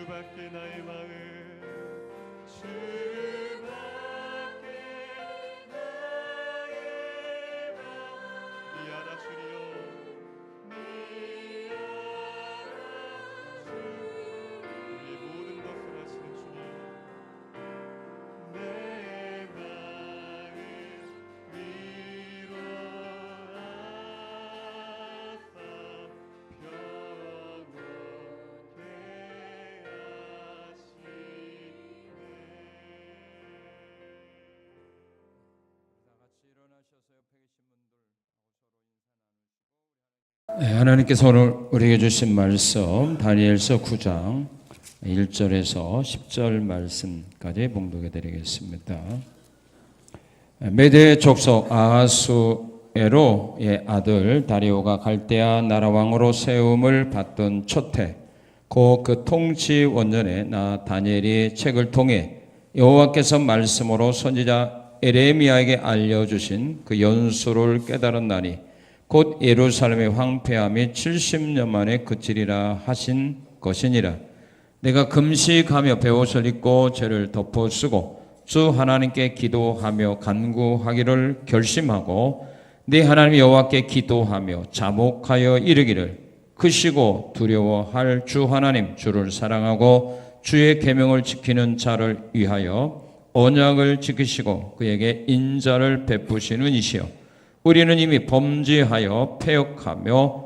주밖에 나의 마음 하나님께서 오늘 우리에게 주신 말씀 다니엘서 9장 1절에서 10절 말씀까지 봉독해 드리겠습니다. 메대 족속 아하수에로의 아들 다리오가 갈대아 나라 왕으로 세움을 받던 초태 고 그 통치 원년에 나 다니엘이 책을 통해 여호와께서 말씀으로 선지자 에레미야에게 알려주신 그 연수를 깨달았나니 곧 예루살렘의 황폐함이 70년 만에 그치리라 하신 것이니라. 내가 금식하며 베옷을 입고 죄를 덮어 쓰고 주 하나님께 기도하며 간구하기를 결심하고 네 하나님 여호와께 기도하며 자목하여 이르기를 크시고 두려워할 주 하나님 주를 사랑하고 주의 계명을 지키는 자를 위하여 언약을 지키시고 그에게 인자를 베푸시는 이시여 우리는 이미 범죄하여 패역하며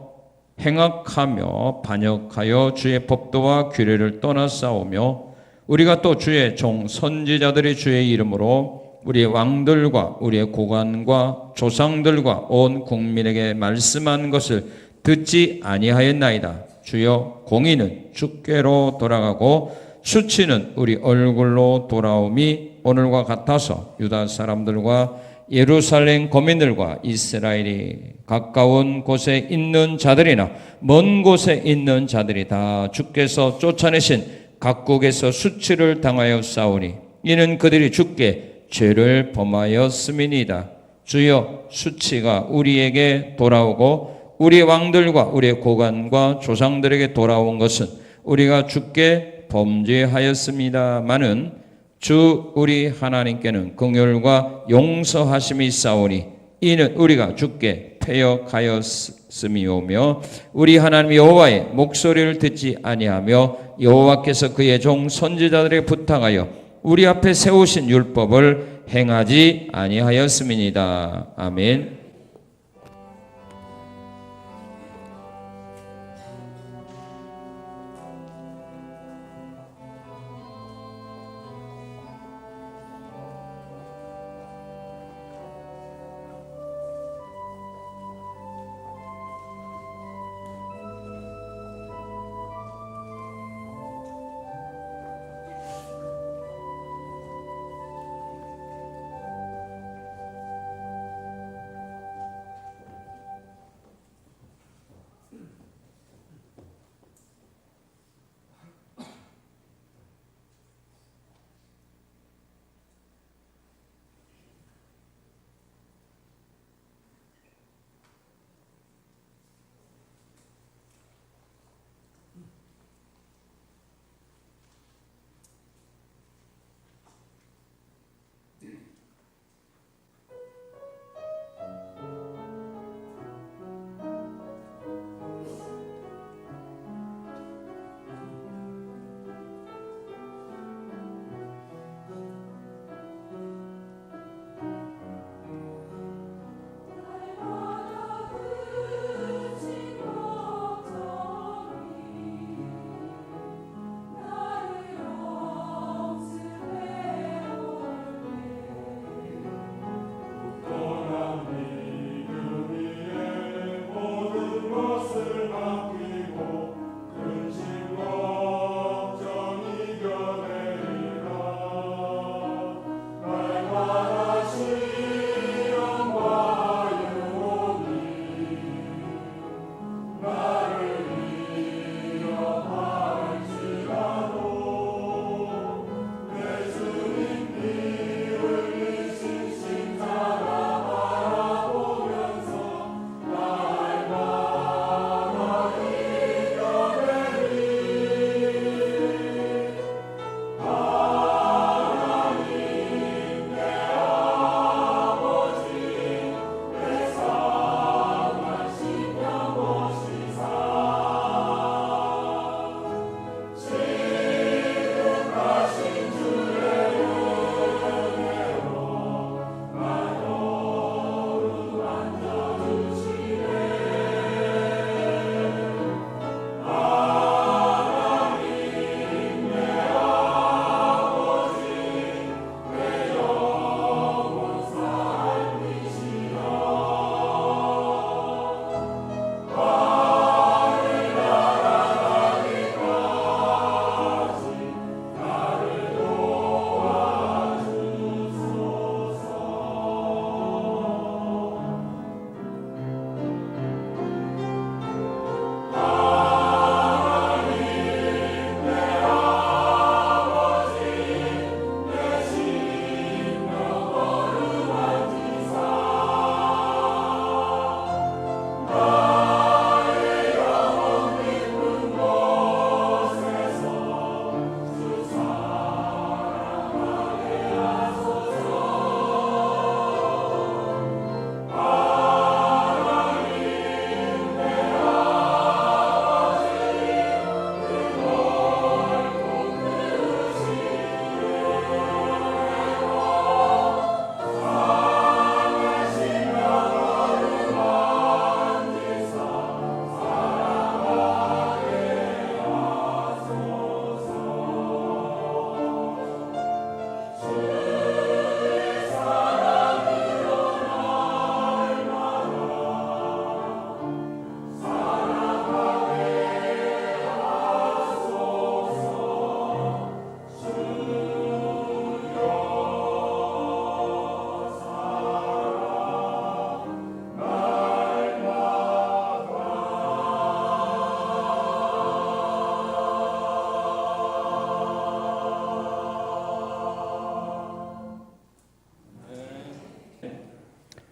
행악하며 반역하여 주의 법도와 규례를 떠나싸우며 우리가 또 주의 종 선지자들의 주의 이름으로 우리의 왕들과 우리의 고관과 조상들과 온 국민에게 말씀한 것을 듣지 아니하였나이다. 주여 공의는 주께로 돌아가고 수치는 우리 얼굴로 돌아옴이 오늘과 같아서 유다 사람들과 예루살렘 거민들과 이스라엘이 가까운 곳에 있는 자들이나 먼 곳에 있는 자들이 다 주께서 쫓아내신 각국에서 수치를 당하여 싸우니 이는 그들이 주께 죄를 범하였음이니이다. 주여 수치가 우리에게 돌아오고 우리 왕들과 우리의 고관과 조상들에게 돌아온 것은 우리가 주께 범죄하였습니다마는 주 우리 하나님께는 긍휼과 용서하심이 있사오니 이는 우리가 주께 패역하였음이오며 우리 하나님 여호와의 목소리를 듣지 아니하며 여호와께서 그의 종 선지자들에게 부탁하여 우리 앞에 세우신 율법을 행하지 아니하였음이니이다. 아멘.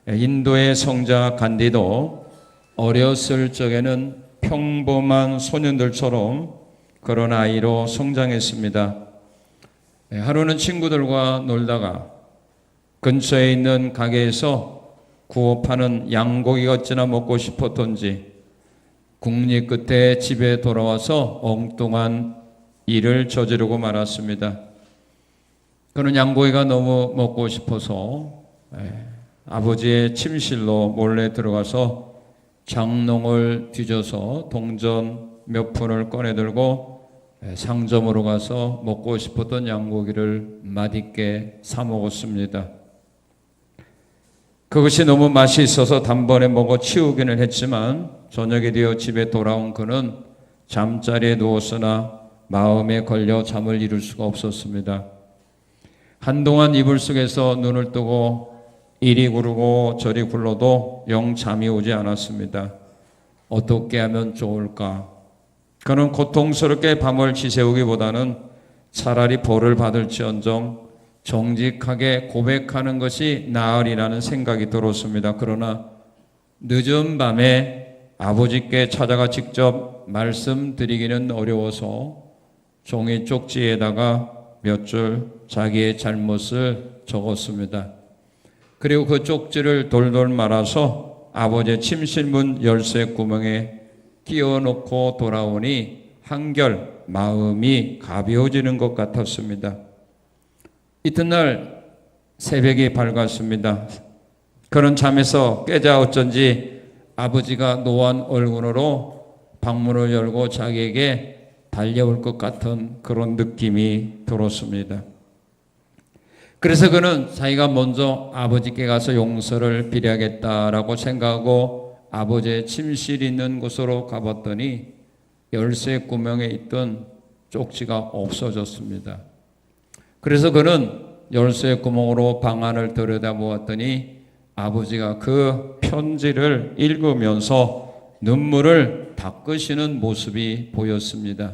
인도의 성자 간디도 어렸을 적에는 평범한 소년들처럼 그런 아이로 성장했습니다. 하루는 친구들과 놀다가 근처에 있는 가게에서 구워 파는 양고기가 어찌나 먹고 싶었던지 국리 끝에 집에 돌아와서 엉뚱한 일을 저지르고 말았습니다. 그는 양고기가 너무 먹고 싶어서 아버지의 침실로 몰래 들어가서 장롱을 뒤져서 동전 몇 푼을 꺼내들고 상점으로 가서 먹고 싶었던 양고기를 맛있게 사 먹었습니다. 그것이 너무 맛이 있어서 단번에 먹어 치우기는 했지만 저녁이 되어 집에 돌아온 그는 잠자리에 누웠으나 마음에 걸려 잠을 이룰 수가 없었습니다. 한동안 이불 속에서 눈을 뜨고 이리 구르고 저리 굴러도 영 잠이 오지 않았습니다. 어떻게 하면 좋을까? 그는 고통스럽게 밤을 지새우기보다는 차라리 벌을 받을지언정 정직하게 고백하는 것이 나으리라는 생각이 들었습니다. 그러나 늦은 밤에 아버지께 찾아가 직접 말씀드리기는 어려워서 종이 쪽지에다가 몇 줄 자기의 잘못을 적었습니다. 그리고 그 쪽지를 돌돌 말아서 아버지의 침실문 열쇠 구멍에 끼워놓고 돌아오니 한결 마음이 가벼워지는 것 같았습니다. 이튿날 새벽이 밝았습니다. 그는 잠에서 깨자 어쩐지 아버지가 노한 얼굴으로 방문을 열고 자기에게 달려올 것 같은 그런 느낌이 들었습니다. 그래서 그는 자기가 먼저 아버지께 가서 용서를 빌어야겠다라고 생각하고 아버지의 침실이 있는 곳으로 가봤더니 열쇠 구멍에 있던 쪽지가 없어졌습니다. 그래서 그는 열쇠 구멍으로 방 안을 들여다보았더니 아버지가 그 편지를 읽으면서 눈물을 닦으시는 모습이 보였습니다.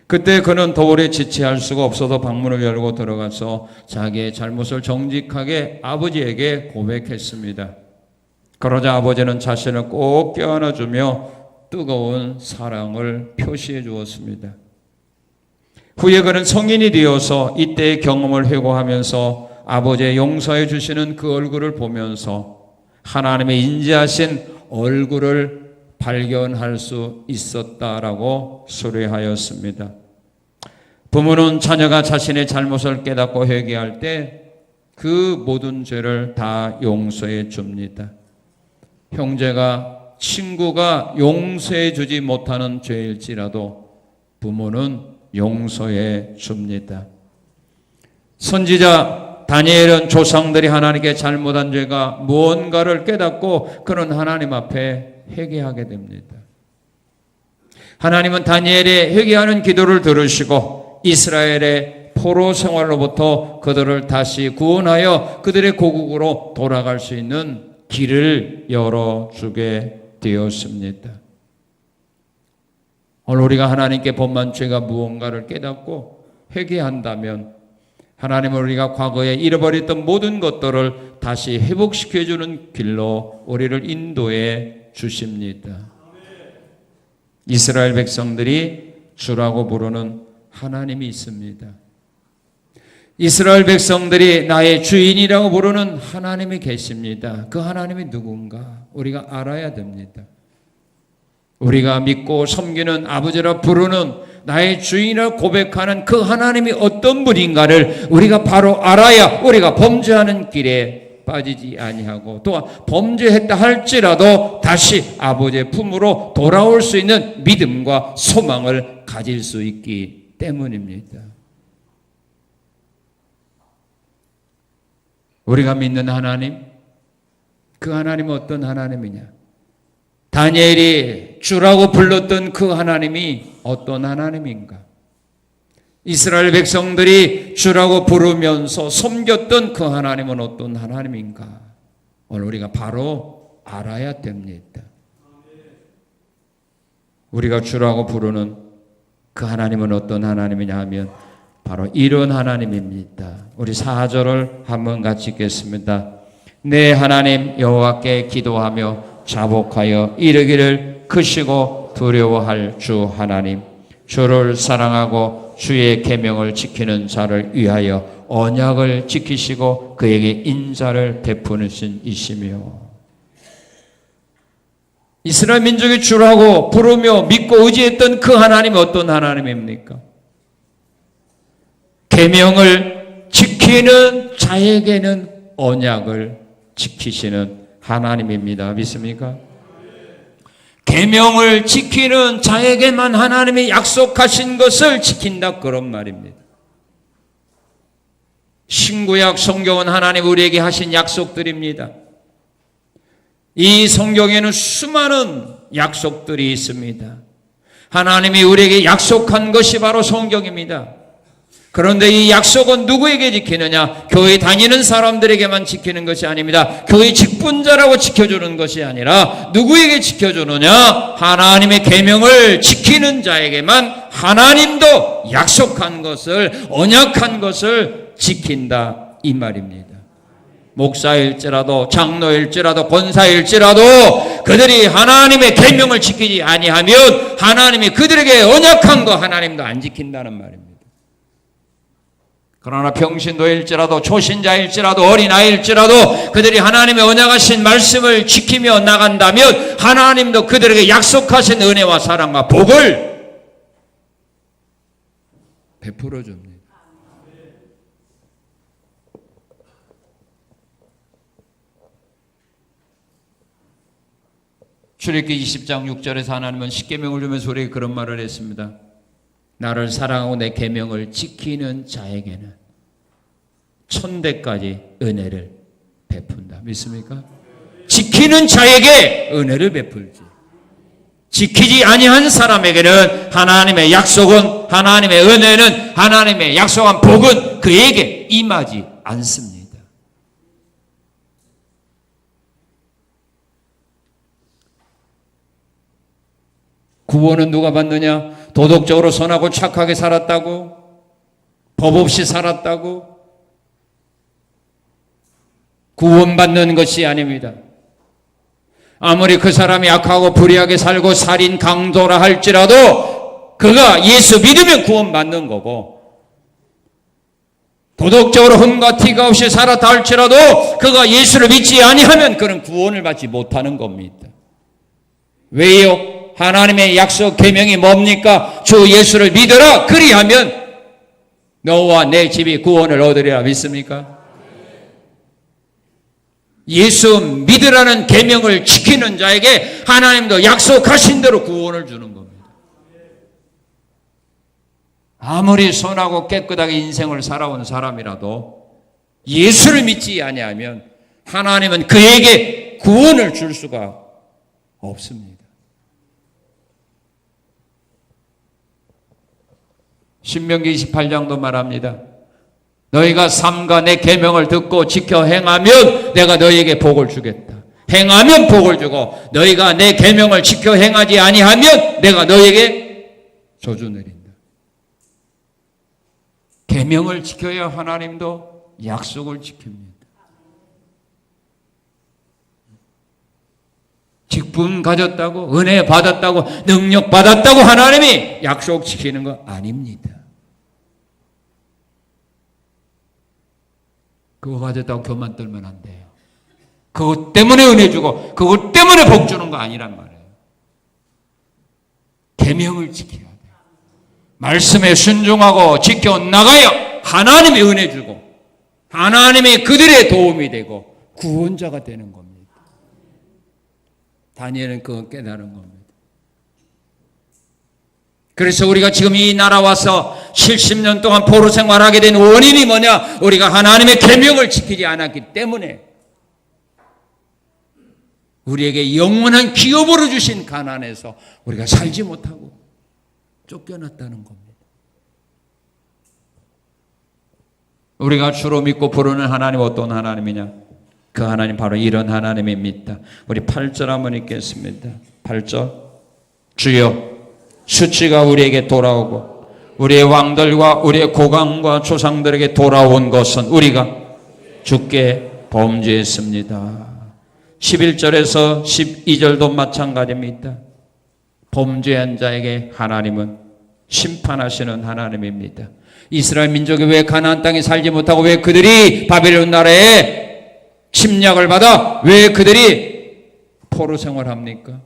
그때 그는 도저히 지체할 수가 없어서 방문을 열고 들어가서 자기의 잘못을 정직하게 아버지에게 고백했습니다. 그러자 아버지는 자신을 꼭 껴안아주며 뜨거운 사랑을 표시해 주었습니다. 후에 그는 성인이 되어서 이때의 경험을 회고하면서 아버지의 용서해 주시는 그 얼굴을 보면서 하나님의 인자하신 얼굴을 발견할 수 있었다라고 수료하였습니다. 부모는 자녀가 자신의 잘못을 깨닫고 회개할 때 그 모든 죄를 다 용서해 줍니다. 형제가 친구가 용서해 주지 못하는 죄일지라도 부모는 용서해 줍니다. 선지자 다니엘은 조상들이 하나님께 잘못한 죄가 무언가를 깨닫고 그는 하나님 앞에 회개하게 됩니다. 하나님은 다니엘의 회개하는 기도를 들으시고 이스라엘의 포로 생활로부터 그들을 다시 구원하여 그들의 고국으로 돌아갈 수 있는 길을 열어주게 되었습니다. 오늘 우리가 하나님께 범한 죄가 무언가를 깨닫고 회개한다면 하나님은 우리가 과거에 잃어버렸던 모든 것들을 다시 회복시켜주는 길로 우리를 인도해 주십니다. 이스라엘 백성들이 주라고 부르는 하나님이 있습니다. 이스라엘 백성들이 나의 주인이라고 부르는 하나님이 계십니다. 그 하나님이 누군가 우리가 알아야 됩니다. 우리가 믿고 섬기는 아버지라 부르는 나의 주인이라고 고백하는 그 하나님이 어떤 분인가를 우리가 바로 알아야 우리가 범죄하는 길에 빠지지 아니하고 또한 범죄했다 할지라도 다시 아버지의 품으로 돌아올 수 있는 믿음과 소망을 가질 수 있기 때문입니다. 우리가 믿는 하나님, 그 하나님은 어떤 하나님이냐? 다니엘이 주라고 불렀던 그 하나님이 어떤 하나님인가? 이스라엘 백성들이 주라고 부르면서 섬겼던 그 하나님은 어떤 하나님인가? 오늘 우리가 바로 알아야 됩니다. 우리가 주라고 부르는 그 하나님은 어떤 하나님이냐 하면 바로 이런 하나님입니다. 우리 4절을 한번 같이 읽겠습니다. 내 하나님 여호와께 기도하며 자복하여 이르기를 크시고 두려워할 주 하나님, 주를 사랑하고 주의 계명을 지키는 자를 위하여 언약을 지키시고 그에게 인자를 베푸신 이시며, 이스라엘 민족이 주라고 부르며 믿고 의지했던 그 하나님이 어떤 하나님입니까? 계명을 지키는 자에게는 언약을 지키시는 하나님입니다. 믿습니까? 계명을 지키는 자에게만 하나님이 약속하신 것을 지킨다, 그런 말입니다. 신구약 성경은 하나님 우리에게 하신 약속들입니다. 이 성경에는 수많은 약속들이 있습니다. 하나님이 우리에게 약속한 것이 바로 성경입니다. 그런데 이 약속은 누구에게 지키느냐? 교회 다니는 사람들에게만 지키는 것이 아닙니다. 교회 직분자라고 지켜주는 것이 아니라 누구에게 지켜주느냐? 하나님의 계명을 지키는 자에게만 하나님도 약속한 것을, 언약한 것을 지킨다, 이 말입니다. 목사일지라도 장로일지라도 권사일지라도 그들이 하나님의 계명을 지키지 아니하면 하나님이 그들에게 언약한 거 하나님도 안 지킨다는 말입니다. 그러나 평신도일지라도 초신자일지라도 어린아이일지라도 그들이 하나님의 언약하신 말씀을 지키며 나간다면 하나님도 그들에게 약속하신 은혜와 사랑과 복을 베풀어 줍니다. 출애굽기 20장 6절에서 하나님은 십계명을 주면서 우리에게 그런 말을 했습니다. 나를 사랑하고 내 계명을 지키는 자에게는 천대까지 은혜를 베푼다. 믿습니까? 지키는 자에게 은혜를 베풀지, 지키지 아니한 사람에게는 하나님의 약속은, 하나님의 은혜는, 하나님의 약속한 복은 그에게 임하지 않습니다. 구원은 누가 받느냐? 도덕적으로 선하고 착하게 살았다고? 법 없이 살았다고? 구원받는 것이 아닙니다. 아무리 그 사람이 악하고 불의하게 살고 살인 강도라 할지라도 그가 예수 믿으면 구원받는 거고, 도덕적으로 흠과 티가 없이 살았다 할지라도 그가 예수를 믿지 아니하면 그는 구원을 받지 못하는 겁니다. 왜요? 하나님의 약속 계명이 뭡니까? 주 예수를 믿어라, 그리하면 너와 내 집이 구원을 얻으리라. 믿습니까? 예수 믿으라는 계명을 지키는 자에게 하나님도 약속하신 대로 구원을 주는 겁니다. 아무리 선하고 깨끗하게 인생을 살아온 사람이라도 예수를 믿지 아니하면 하나님은 그에게 구원을 줄 수가 없습니다. 신명기 28장도 말합니다. 너희가 삼가 내 계명을 듣고 지켜 행하면 내가 너희에게 복을 주겠다. 행하면 복을 주고 너희가 내 계명을 지켜 행하지 아니하면 내가 너희에게 저주 내린다. 계명을 지켜야 하나님도 약속을 지킵니다. 직분 가졌다고, 은혜 받았다고, 능력 받았다고 하나님이 약속 지키는 거 아닙니다. 그거 가졌다고 교만 떨면 안 돼요. 그것 때문에 은혜 주고 그것 때문에 복 주는 거 아니란 말이에요. 계명을 지켜야 돼요. 말씀에 순종하고 지켜나가야 하나님이 은혜 주고 하나님이 그들의 도움이 되고 구원자가 되는 겁니다. 다니엘은 그걸 깨달은 겁니다. 그래서 우리가 지금 이 나라 와서 70년 동안 포로 생활하게 된 원인이 뭐냐? 우리가 하나님의 계명을 지키지 않았기 때문에 우리에게 영원한 기업으로 주신 가난에서 우리가 살지 못하고 쫓겨났다는 겁니다. 우리가 주로 믿고 부르는 하나님 어떤 하나님이냐? 그 하나님 바로 이런 하나님입니다. 우리 8절 한번 읽겠습니다. 8절. 주여 수치가 우리에게 돌아오고 우리의 왕들과 우리의 고강과 조상들에게 돌아온 것은 우리가 주께 범죄했습니다. 11절에서 12절도 마찬가지입니다. 범죄한 자에게 하나님은 심판하시는 하나님입니다. 이스라엘 민족이 왜 가나안 땅에 살지 못하고, 왜 그들이 바벨론 나라에 침략을 받아 왜 그들이 포로 생활합니까?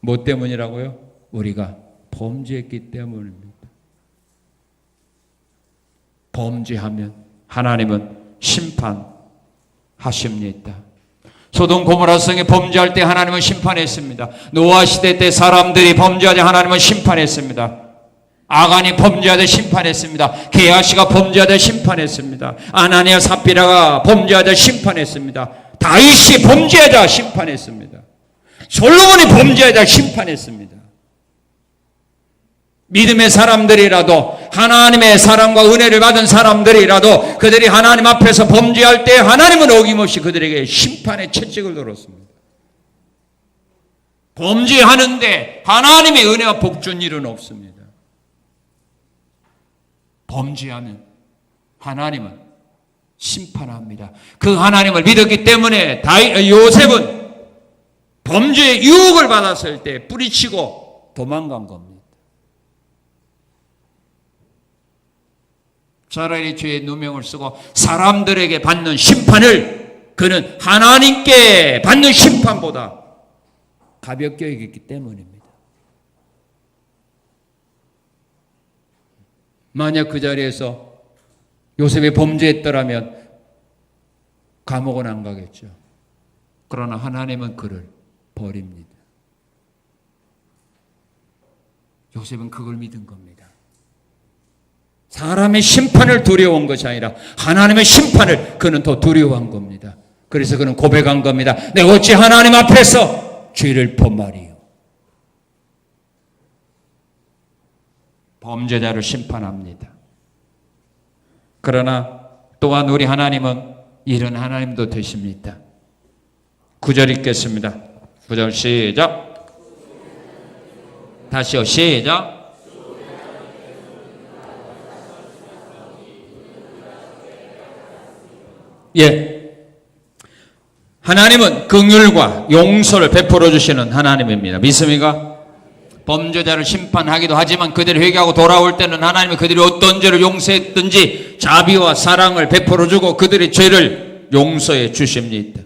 뭐 때문이라고요? 우리가 범죄했기 때문입니다. 범죄하면 하나님은 심판하십니다. 소돔 고모라 성에 범죄할 때 하나님은 심판했습니다. 노아 시대 때 사람들이 범죄하자 하나님은 심판했습니다. 아간이 범죄하자 심판했습니다. 게하시가 범죄하자 심판했습니다. 아나니아 삽비라가 범죄하자 심판했습니다. 다윗이 범죄하자 심판했습니다. 솔로몬이 범죄하자 심판했습니다. 믿음의 사람들이라도, 하나님의 사랑과 은혜를 받은 사람들이라도 그들이 하나님 앞에서 범죄할 때 하나님은 어김없이 그들에게 심판의 채찍을 들었습니다. 범죄하는데 하나님의 은혜와 복 준 일은 없습니다. 범죄하면 하나님은 심판합니다. 그 하나님을 믿었기 때문에 요셉은 범죄의 유혹을 받았을 때 뿌리치고 도망간 겁니다. 차라리 죄의 누명을 쓰고 사람들에게 받는 심판을 그는 하나님께 받는 심판보다 가볍게 여겼기 때문입니다. 만약 그 자리에서 요셉이 범죄했더라면 감옥은 안 가겠죠. 그러나 하나님은 그를 버립니다. 요셉은 그걸 믿은 겁니다. 사람의 심판을 두려워한 것이 아니라 하나님의 심판을 그는 더 두려워한 겁니다. 그래서 그는 고백한 겁니다. 내가 어찌 하나님 앞에서 죄를 범하리요. 범죄자를 심판합니다. 그러나 또한 우리 하나님은 이런 하나님도 되십니다. 9절 읽겠습니다. 9절 시작. 다시요. 시작. 예. 하나님은 긍휼과 용서를 베풀어 주시는 하나님입니다. 믿습니까? 범죄자를 심판하기도 하지만 그들이 회개하고 돌아올 때는 하나님이 그들이 어떤 죄를 용서했든지 자비와 사랑을 베풀어 주고 그들의 죄를 용서해 주십니다.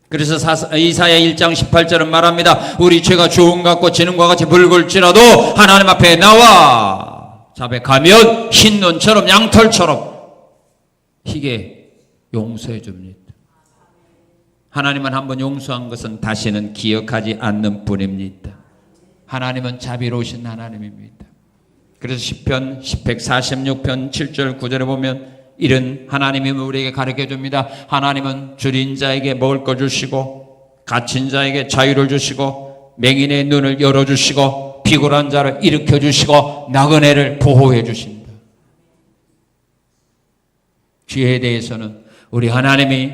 그래서 이사야 1장 18절은 말합니다. 우리 죄가 주홍 같고 진홍과 같이 붉을지라도 하나님 앞에 나와 자백하면 흰 눈처럼 양털처럼 희게 용서해 줍니다. 하나님은 한번 용서한 것은 다시는 기억하지 않는 분입니다. 하나님은 자비로우신 하나님입니다. 그래서 시편 146편 7절 9절에 보면 이런 하나님이 우리에게 가르쳐 줍니다. 하나님은 줄인 자에게 먹을 거 주시고 갇힌 자에게 자유를 주시고 맹인의 눈을 열어주시고 피곤한 자를 일으켜 주시고 나그네를 보호해 주신다. 죄에 대해서는 우리 하나님이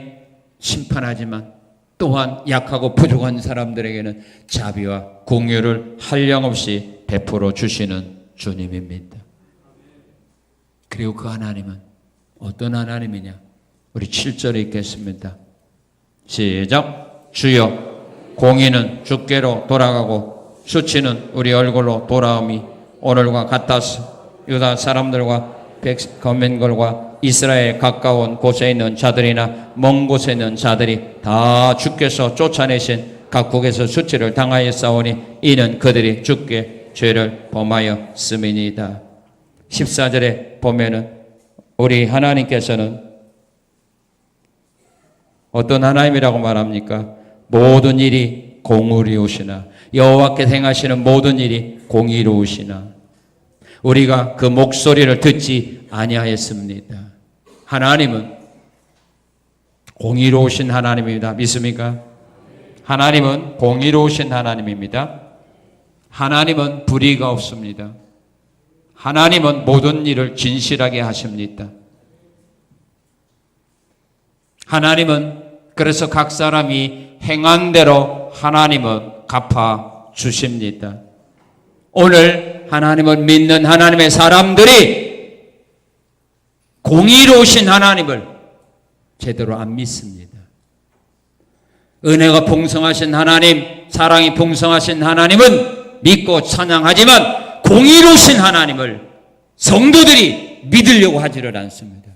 심판하지만 또한 약하고 부족한 사람들에게는 자비와 공유를 한량없이 베풀어 주시는 주님입니다. 그리고 그 하나님은 어떤 하나님이냐? 우리 7절에 읽겠습니다. 시작. 주여, 공의는 주께로 돌아가고 수치는 우리 얼굴로 돌아옴이 오늘과 같아서 유다 사람들과 거민들과 이스라엘 가까운 곳에 있는 자들이나 먼 곳에 있는 자들이 다 주께서 쫓아내신 각국에서 수치를 당하였사오니 이는 그들이 주께 죄를 범하였음이니이다. 14절에 보면은 우리 하나님께서는 어떤 하나님이라고 말합니까? 모든 일이 공의로우시나 여호와께서 행하시는 모든 일이 공의로우시나 우리가 그 목소리를 듣지 아니하였습니다. 하나님은 공의로우신 하나님입니다. 믿습니까? 하나님은 공의로우신 하나님입니다. 하나님은 불의가 없습니다. 하나님은 모든 일을 진실하게 하십니다. 하나님은 그래서 각 사람이 행한 대로 하나님은 갚아 주십니다. 오늘 하나님을 믿는 하나님의 사람들이 공의로우신 하나님을 제대로 안 믿습니다. 은혜가 풍성하신 하나님, 사랑이 풍성하신 하나님은 믿고 찬양하지만 공의로우신 하나님을 성도들이 믿으려고 하지를 않습니다.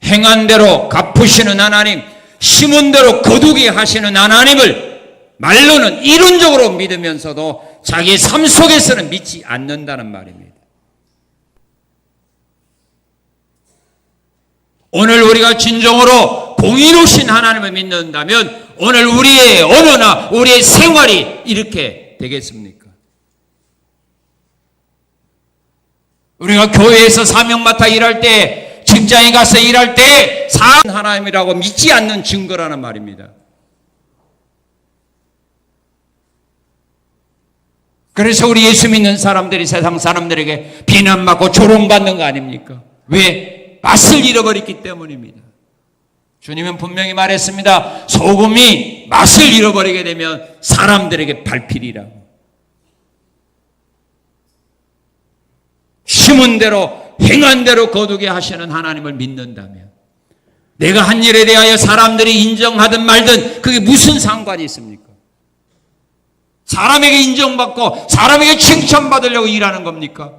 행한 대로 갚으시는 하나님, 심은 대로 거두게 하시는 하나님을 말로는 이론적으로 믿으면서도 자기의 삶 속에서는 믿지 않는다는 말입니다. 오늘 우리가 진정으로 공의로우신 하나님을 믿는다면 오늘 우리의 언어나 우리의 생활이 이렇게 되겠습니까? 우리가 교회에서 사명 맡아 일할 때, 직장에 가서 일할 때 하나님이라고 믿지 않는 증거라는 말입니다. 그래서 우리 예수 믿는 사람들이 세상 사람들에게 비난받고 조롱받는 거 아닙니까? 왜? 맛을 잃어버렸기 때문입니다. 주님은 분명히 말했습니다. 소금이 맛을 잃어버리게 되면 사람들에게 발필이라고. 심은 대로 행한 대로 거두게 하시는 하나님을 믿는다면 내가 한 일에 대하여 사람들이 인정하든 말든 그게 무슨 상관이 있습니까? 사람에게 인정받고 사람에게 칭찬받으려고 일하는 겁니까?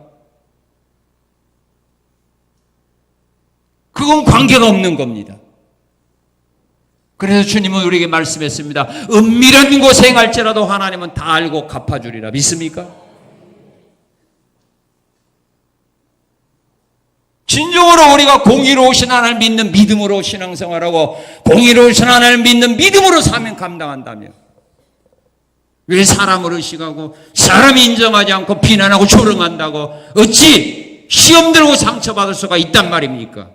그건 관계가 없는 겁니다. 그래서 주님은 우리에게 말씀했습니다. 은밀한 곳에 행할지라도 하나님은 다 알고 갚아주리라. 믿습니까? 진정으로 우리가 공의로우신 하나님을 믿는 믿음으로 신앙생활하고 공의로우신 하나님을 믿는 믿음으로 사명 감당한다면 왜 사람을 의식하고 사람이 인정하지 않고 비난하고 조롱한다고 어찌 시험 들고 상처받을 수가 있단 말입니까?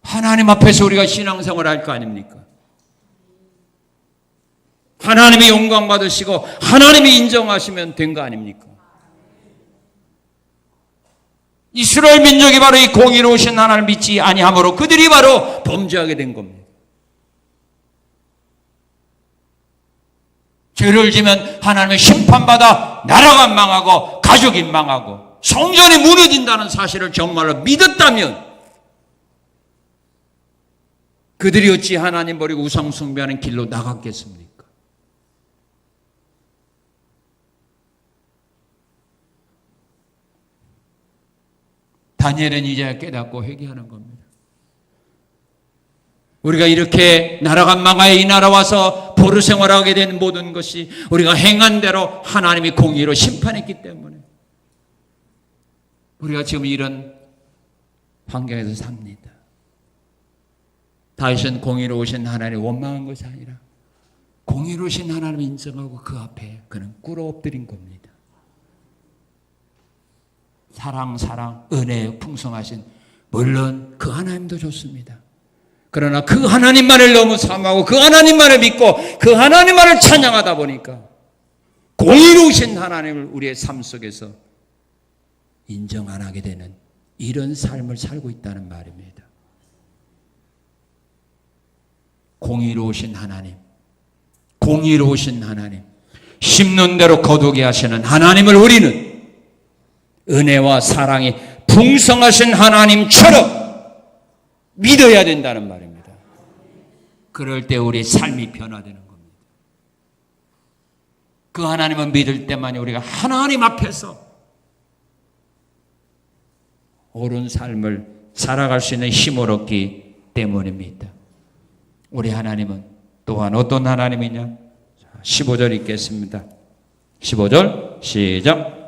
하나님 앞에서 우리가 신앙생활을 할 거 아닙니까? 하나님이 영광 받으시고 하나님이 인정하시면 된 거 아닙니까? 이스라엘 민족이 바로 이 공의로우신 하나님을 믿지 아니함으로 그들이 바로 범죄하게 된 겁니다. 죄를 지면 하나님의 심판받아 나라가 망하고 가족이 망하고 성전이 무너진다는 사실을 정말로 믿었다면 그들이 어찌 하나님 버리고 우상 숭배하는 길로 나갔겠습니까? 다니엘은 이제야 깨닫고 회개하는 겁니다. 우리가 이렇게 나라가 망하여 이 나라 와서 포로 생활하게 된 모든 것이 우리가 행한 대로 하나님이 공의로 심판했기 때문에 우리가 지금 이런 환경에서 삽니다. 다윗은 공의로우신 하나님을 원망한 것이 아니라 공의로우신 하나님을 인정하고 그 앞에 그는 꿇어 엎드린 겁니다. 사랑, 은혜에 풍성하신 물론 그 하나님도 좋습니다. 그러나 그 하나님만을 너무 사모하고 그 하나님만을 믿고 그 하나님만을 찬양하다 보니까 공의로우신 하나님을 우리의 삶 속에서 인정 안 하게 되는 이런 삶을 살고 있다는 말입니다. 공의로우신 하나님, 공의로우신 하나님, 심는 대로 거두게 하시는 하나님을 우리는 은혜와 사랑이 풍성하신 하나님처럼 믿어야 된다는 말입니다. 그럴 때 우리의 삶이 변화되는 겁니다. 그 하나님을 믿을 때만이 우리가 하나님 앞에서 옳은 삶을 살아갈 수 있는 힘을 얻기 때문입니다. 우리 하나님은 또한 어떤 하나님이냐? 15절 읽겠습니다. 15절 시작.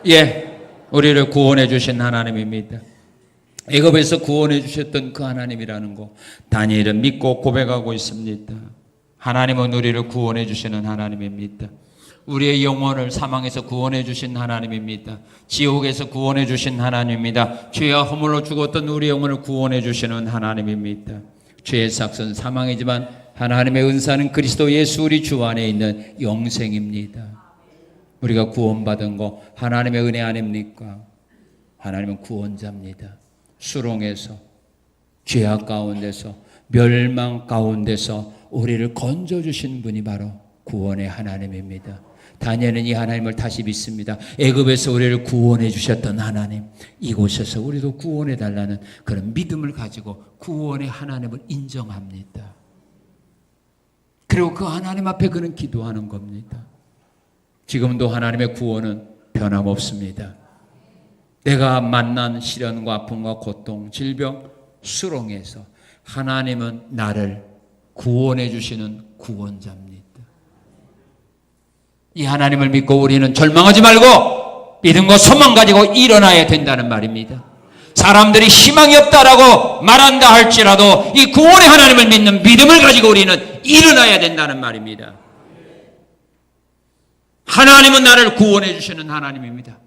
예, 우리를 구원해 주신 하나님입니다. 애굽에서 구원해 주셨던 그 하나님이라는 거 다니엘은 믿고 고백하고 있습니다. 하나님은 우리를 구원해 주시는 하나님입니다. 우리의 영혼을 사망에서 구원해 주신 하나님입니다. 지옥에서 구원해 주신 하나님입니다. 죄와 허물로 죽었던 우리의 영혼을 구원해 주시는 하나님입니다. 죄의 삭은 사망이지만 하나님의 은사는 그리스도 예수 우리 주 안에 있는 영생입니다. 우리가 구원받은 거 하나님의 은혜 아닙니까? 하나님은 구원자입니다. 수렁에서, 죄악 가운데서, 멸망 가운데서 우리를 건져주신 분이 바로 구원의 하나님입니다. 다니엘은 이 하나님을 다시 믿습니다. 애굽에서 우리를 구원해 주셨던 하나님, 이곳에서 우리도 구원해 달라는 그런 믿음을 가지고 구원의 하나님을 인정합니다. 그리고 그 하나님 앞에 그는 기도하는 겁니다. 지금도 하나님의 구원은 변함없습니다. 내가 만난 시련과 아픔과 고통, 질병, 수렁에서 하나님은 나를 구원해 주시는 구원자입니다. 이 하나님을 믿고 우리는 절망하지 말고 믿음과 소망 가지고 일어나야 된다는 말입니다. 사람들이 희망이 없다라고 말한다 할지라도 이 구원의 하나님을 믿는 믿음을 가지고 우리는 일어나야 된다는 말입니다. 하나님은 나를 구원해 주시는 하나님입니다.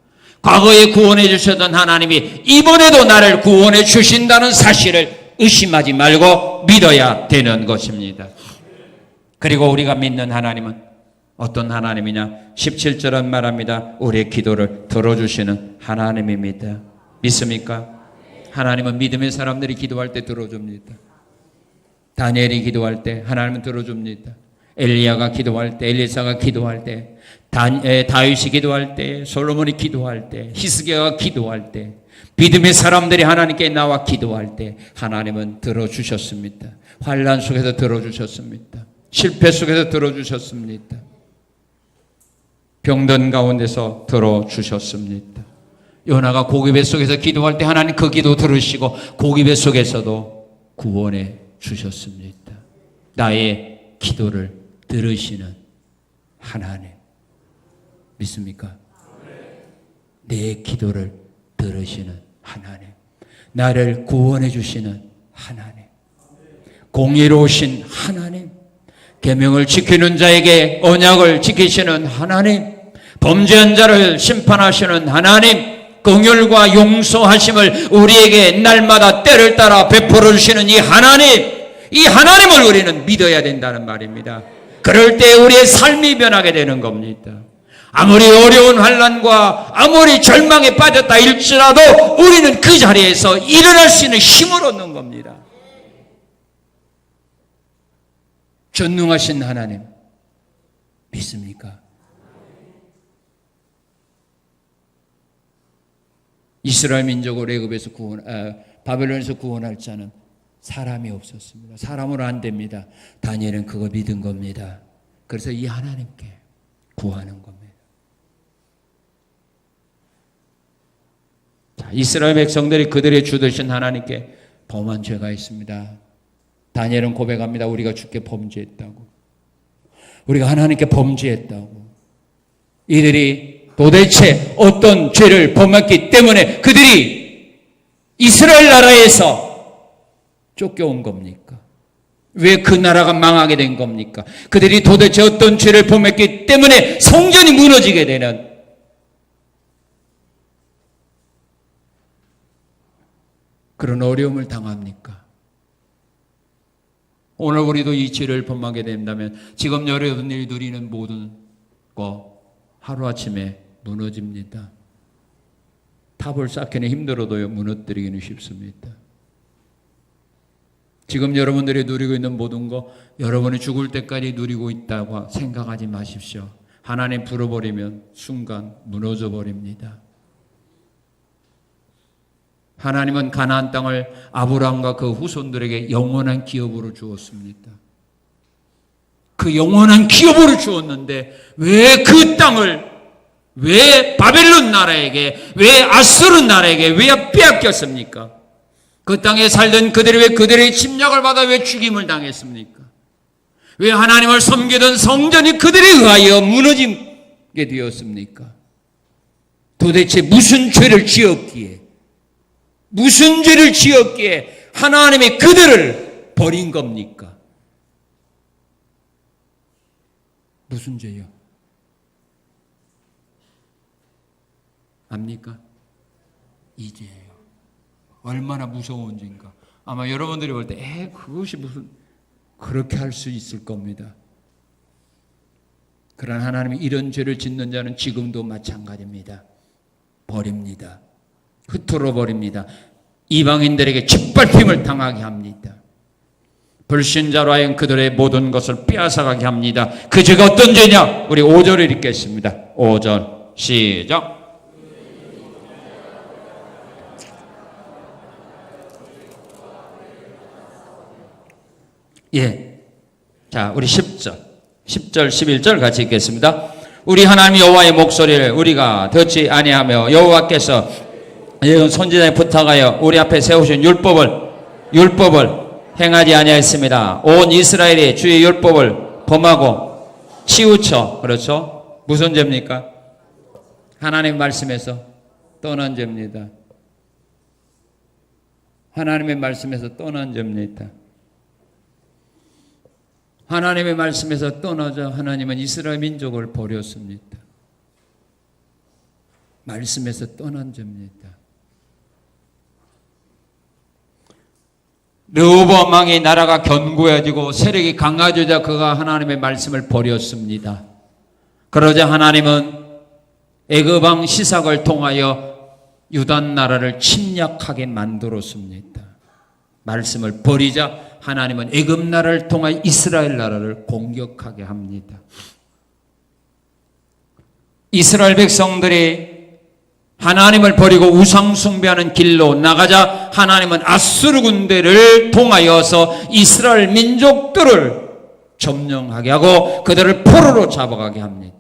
과거에 구원해 주셨던 하나님이 이번에도 나를 구원해 주신다는 사실을 의심하지 말고 믿어야 되는 것입니다. 그리고 우리가 믿는 하나님은 어떤 하나님이냐? 17절은 말합니다. 우리의 기도를 들어주시는 하나님입니다. 믿습니까? 하나님은 믿음의 사람들이 기도할 때 들어줍니다. 다니엘이 기도할 때 하나님은 들어줍니다. 엘리야가 기도할 때, 엘리사가 기도할 때, 다윗이 기도할 때, 솔로몬이 기도할 때, 히스기야가 기도할 때, 믿음의 사람들이 하나님께 나와 기도할 때 하나님은 들어주셨습니다. 환난 속에서 들어주셨습니다. 실패 속에서 들어주셨습니다. 병든 가운데서 들어주셨습니다. 요나가 고기 뱃속에서 기도할 때 하나님 그 기도 들으시고 고기 뱃속에서도 구원해 주셨습니다. 나의 기도를 들으시는 하나님 믿습니까? 내 기도를 들으시는 하나님, 나를 구원해 주시는 하나님, 공의로우신 하나님, 계명을 지키는 자에게 언약을 지키시는 하나님, 범죄한 자를 심판하시는 하나님, 긍휼과 용서하심을 우리에게 날마다 때를 따라 베풀어 주시는 이 하나님을 우리는 믿어야 된다는 말입니다. 그럴 때 우리의 삶이 변하게 되는 겁니다. 아무리 어려운 환난과 아무리 절망에 빠졌다 할지라도 우리는 그 자리에서 일어날 수 있는 힘을 얻는 겁니다. 전능하신 하나님 믿습니까? 이스라엘 민족을 애굽에서 바벨론에서 구원할 자는 사람이 없었습니다. 사람으로 안 됩니다. 다니엘은 그거 믿은 겁니다. 그래서 이 하나님께 구하는 겁니다. 자, 이스라엘 백성들이 그들의 주 되신 하나님께 범한 죄가 있습니다. 다니엘은 고백합니다. 우리가 주께 범죄했다고. 우리가 하나님께 범죄했다고. 이들이 도대체 어떤 죄를 범했기 때문에 그들이 이스라엘 나라에서 쫓겨온 겁니까? 왜 그 나라가 망하게 된 겁니까? 그들이 도대체 어떤 죄를 범했기 때문에 성전이 무너지게 되는 그런 어려움을 당합니까? 오늘 우리도 이 죄를 범하게 된다면 지금 여러분들이 누리는 모든 거 하루아침에 무너집니다. 탑을 쌓기는 힘들어도요 무너뜨리기는 쉽습니다. 지금 여러분들이 누리고 있는 모든 거 여러분이 죽을 때까지 누리고 있다고 생각하지 마십시오. 하나님 불어버리면 순간 무너져 버립니다. 하나님은 가나안 땅을 아브라함과 그 후손들에게 영원한 기업으로 주었습니다. 그 영원한 기업으로 주었는데 왜 그 땅을 왜 바벨론 나라에게 왜 아수르 나라에게 왜 빼앗겼습니까? 그 땅에 살던 그들이 왜 그들의 침략을 받아 왜 죽임을 당했습니까? 왜 하나님을 섬기던 성전이 그들에 의하여 무너지게 되었습니까? 도대체 무슨 죄를 지었기에 하나님이 그들을 버린 겁니까? 무슨 죄요? 압니까? 이 죄예요. 얼마나 무서운 죄인가. 아마 여러분들이 볼 때 그것이 무슨 그렇게 할 수 있을 겁니다. 그러나 하나님이 이런 죄를 짓는 자는 지금도 마찬가지입니다. 버립니다. 흩어져 버립니다. 이방인들에게 짓밟힘을 당하게 합니다. 불신자로 하여금 그들의 모든 것을 빼앗아가게 합니다. 그 죄가 어떤 죄냐? 우리 5절을 읽겠습니다. 5절 시작. 예. 자, 우리 10절, 11절 같이 읽겠습니다. 우리 하나님 여호와의 목소리를 우리가 듣지 아니하며 여호와께서 선지자에 부탁하여 우리 앞에 세우신 율법을 행하지 아니하였습니다. 온 이스라엘이 주의 율법을 범하고 치우쳐, 그렇죠? 무슨 죄입니까? 하나님 말씀에서 떠난 죄입니다. 하나님의 말씀에서 떠난 죄입니다. 하나님의 말씀에서 떠나자 하나님은 이스라엘 민족을 버렸습니다. 말씀에서 떠난 죄입니다. 르호보암 왕이 나라가 견고해지고 세력이 강화되자 그가 하나님의 말씀을 버렸습니다. 그러자 하나님은 애굽 왕 시삭을 통하여 유다 나라를 침략하게 만들었습니다. 말씀을 버리자 하나님은 애굽 나라를 통하여 이스라엘 나라를 공격하게 합니다. 이스라엘 백성들이 하나님을 버리고 우상 숭배하는 길로 나가자 하나님은 아수르 군대를 통하여서 이스라엘 민족들을 점령하게 하고 그들을 포로로 잡아가게 합니다.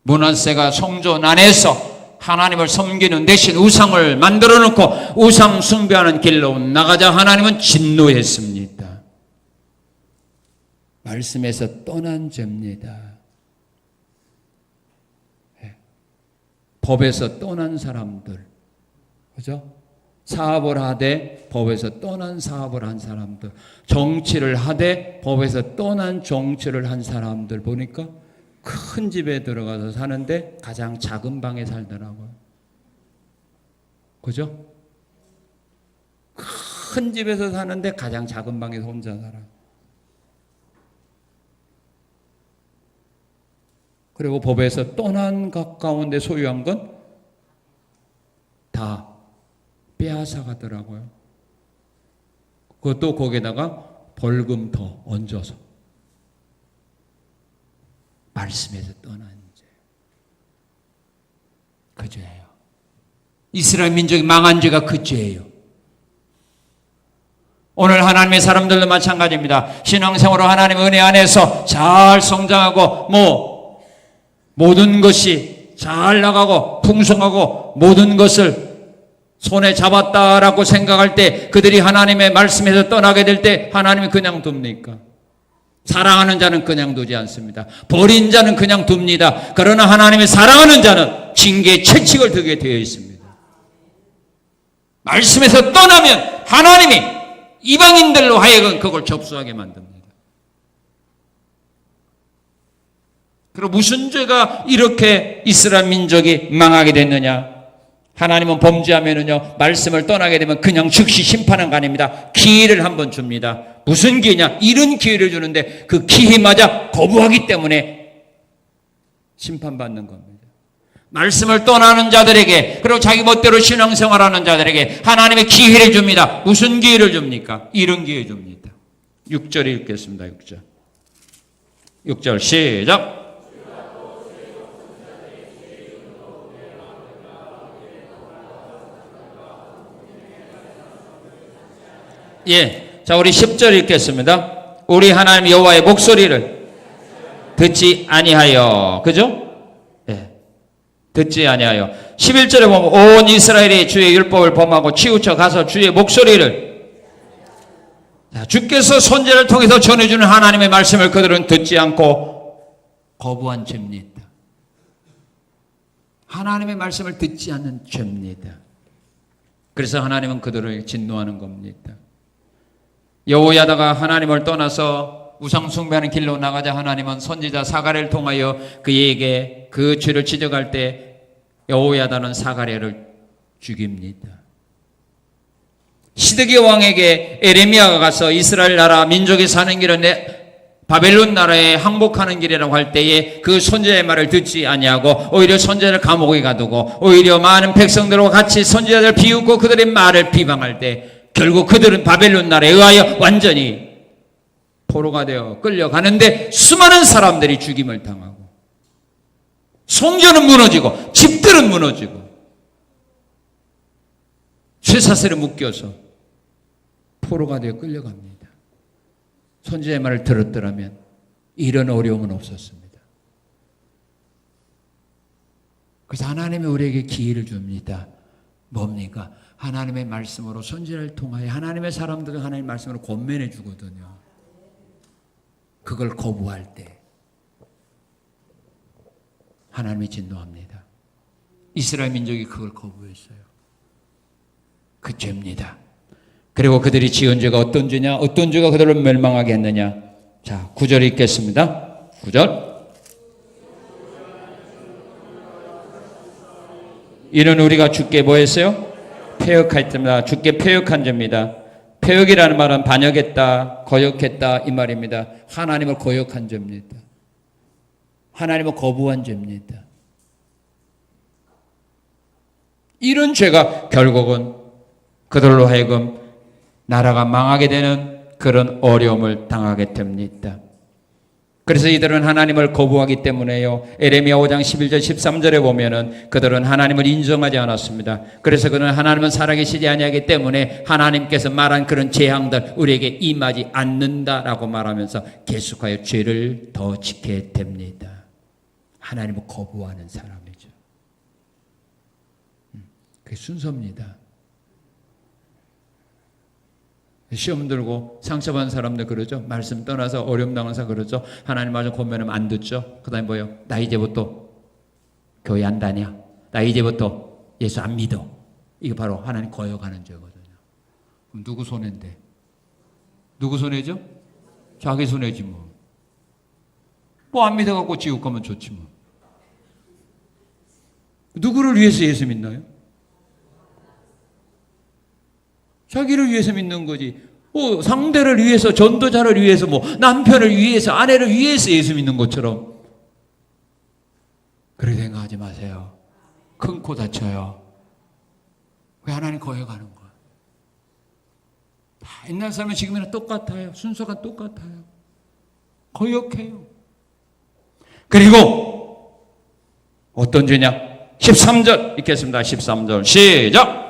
므낫세가 성전 안에서 하나님을 섬기는 대신 우상을 만들어 놓고 우상 숭배하는 길로 나가자 하나님은 진노했습니다. 말씀에서 떠난 죄입니다. 법에서 떠난 사람들, 그죠? 사업을 하되 법에서 떠난 사업을 한 사람들, 정치를 하되 법에서 떠난 정치를 한 사람들 보니까 큰 집에 들어가서 사는데 가장 작은 방에 살더라고요. 그죠? 큰 집에서 사는데 가장 작은 방에서 혼자 살아. 그리고 법에서 떠난 가까운 데 소유한 건 다 빼앗아 가더라고요. 그것도 거기에다가 벌금 더 얹어서. 말씀에서 떠난 죄. 그 죄예요. 이스라엘 민족이 망한 죄가 그 죄예요. 오늘 하나님의 사람들도 마찬가지입니다. 신앙생활로 하나님의 은혜 안에서 잘 성장하고 모든 것이 잘 나가고 풍성하고 모든 것을 손에 잡았다라고 생각할 때 그들이 하나님의 말씀에서 떠나게 될 때 하나님이 그냥 둡니까? 사랑하는 자는 그냥 두지 않습니다. 버린 자는 그냥 둡니다. 그러나 하나님의 사랑하는 자는 징계의 채찍을 들게 되어 있습니다. 말씀에서 떠나면 하나님이 이방인들로 하여금 그걸 접수하게 만듭니다. 그리고 무슨 죄가 이렇게 이스라엘 민족이 망하게 됐느냐? 하나님은 범죄하면은요, 말씀을 떠나게 되면 그냥 즉시 심판한 거 아닙니다. 기회를 한번 줍니다. 무슨 기회냐? 이런 기회를 주는데 그 기회마저 거부하기 때문에 심판받는 겁니다. 말씀을 떠나는 자들에게, 그리고 자기 멋대로 신앙생활하는 자들에게 하나님의 기회를 줍니다. 무슨 기회를 줍니까? 이런 기회 줍니다. 6절 읽겠습니다. 6절 시작. 예, 자 우리 10절 읽겠습니다. 우리 하나님 여호와의 목소리를 듣지 아니하여, 그죠? 예, 듣지 아니하여. 11절에 보면 온 이스라엘이 주의 율법을 범하고 치우쳐 가서 주의 목소리를, 자, 주께서 선지자를 통해서 전해주는 하나님의 말씀을 그들은 듣지 않고 거부한 죄입니다. 하나님의 말씀을 듣지 않는 죄입니다. 그래서 하나님은 그들을 진노하는 겁니다. 여호야다가 하나님을 떠나서 우상 숭배하는 길로 나가자 하나님은 선지자 사가랴를 통하여 그에게 그 죄를 지적할 때 여호야다는 사가랴를 죽입니다. 시드기야 왕에게 에레미야가 가서 이스라엘 나라 민족이 사는 길은 바벨론 나라에 항복하는 길이라고 할 때에 그 선지자의 말을 듣지 아니하고 오히려 선지자를 감옥에 가두고 오히려 많은 백성들과 같이 선지자를 비웃고 그들의 말을 비방할 때 결국 그들은 바벨론 나라에 의하여 완전히 포로가 되어 끌려가는데 수많은 사람들이 죽임을 당하고 성전은 무너지고 집들은 무너지고 쇠사슬에 묶여서 포로가 되어 끌려갑니다. 선지자의 말을 들었더라면 이런 어려움은 없었습니다. 그래서 하나님이 우리에게 기회를 줍니다. 뭡니까? 하나님의 말씀으로 선지자를 통하여 하나님의 사람들은 하나님의 말씀으로 권면해 주거든요. 그걸 거부할 때 하나님이 진노합니다. 이스라엘 민족이 그걸 거부했어요. 그 죄입니다. 그리고 그들이 지은 죄가 어떤 죄냐? 어떤 죄가 그들을 멸망하게 했느냐? 자, 9절 읽겠습니다. 9절. 이는 우리가 주께 뭐 했어요? 패역하였습니다. 주께 패역한 죄입니다. 패역이라는 말은 반역했다, 거역했다 이 말입니다. 하나님을 거역한 죄입니다. 하나님을 거부한 죄입니다. 이런 죄가 결국은 그들로 하여금 나라가 망하게 되는 그런 어려움을 당하게 됩니다. 그래서 이들은 하나님을 거부하기 때문에요. 에레미야 5장 11절 13절에 보면은 그들은 하나님을 인정하지 않았습니다. 그래서 그들은 하나님은 살아계시지 아니하기 때문에 하나님께서 말한 그런 재앙들 우리에게 임하지 않는다라고 말하면서 계속하여 죄를 더 짓게 됩니다. 하나님을 거부하는 사람이죠. 그게 순서입니다. 시험 들고 상처받은 사람들 그러죠. 말씀 떠나서 어려움 당한 사람 그러죠. 하나님 말씀 권면하면 안 듣죠. 그 다음에 뭐예요? 나 이제부터 교회 안 다녀. 나 이제부터 예수 안 믿어. 이거 바로 하나님 거역하는 죄거든요. 그럼 누구 손해인데? 누구 손해죠? 자기 손해지 뭐. 뭐 안 믿어갖고 지옥 가면 좋지 뭐. 누구를 위해서 예수 믿나요? 자기를 위해서 믿는 거지. 상대를 위해서, 전도자를 위해서, 남편을 위해서, 아내를 위해서 예수 믿는 것처럼. 그렇게 생각하지 마세요. 큰 코 다쳐요. 왜 하나님 거역하는 거야? 옛날 사람은 지금이랑 똑같아요. 순서가 똑같아요. 거역해요. 그리고 어떤 죄냐? 13절 읽겠습니다. 13절 시작.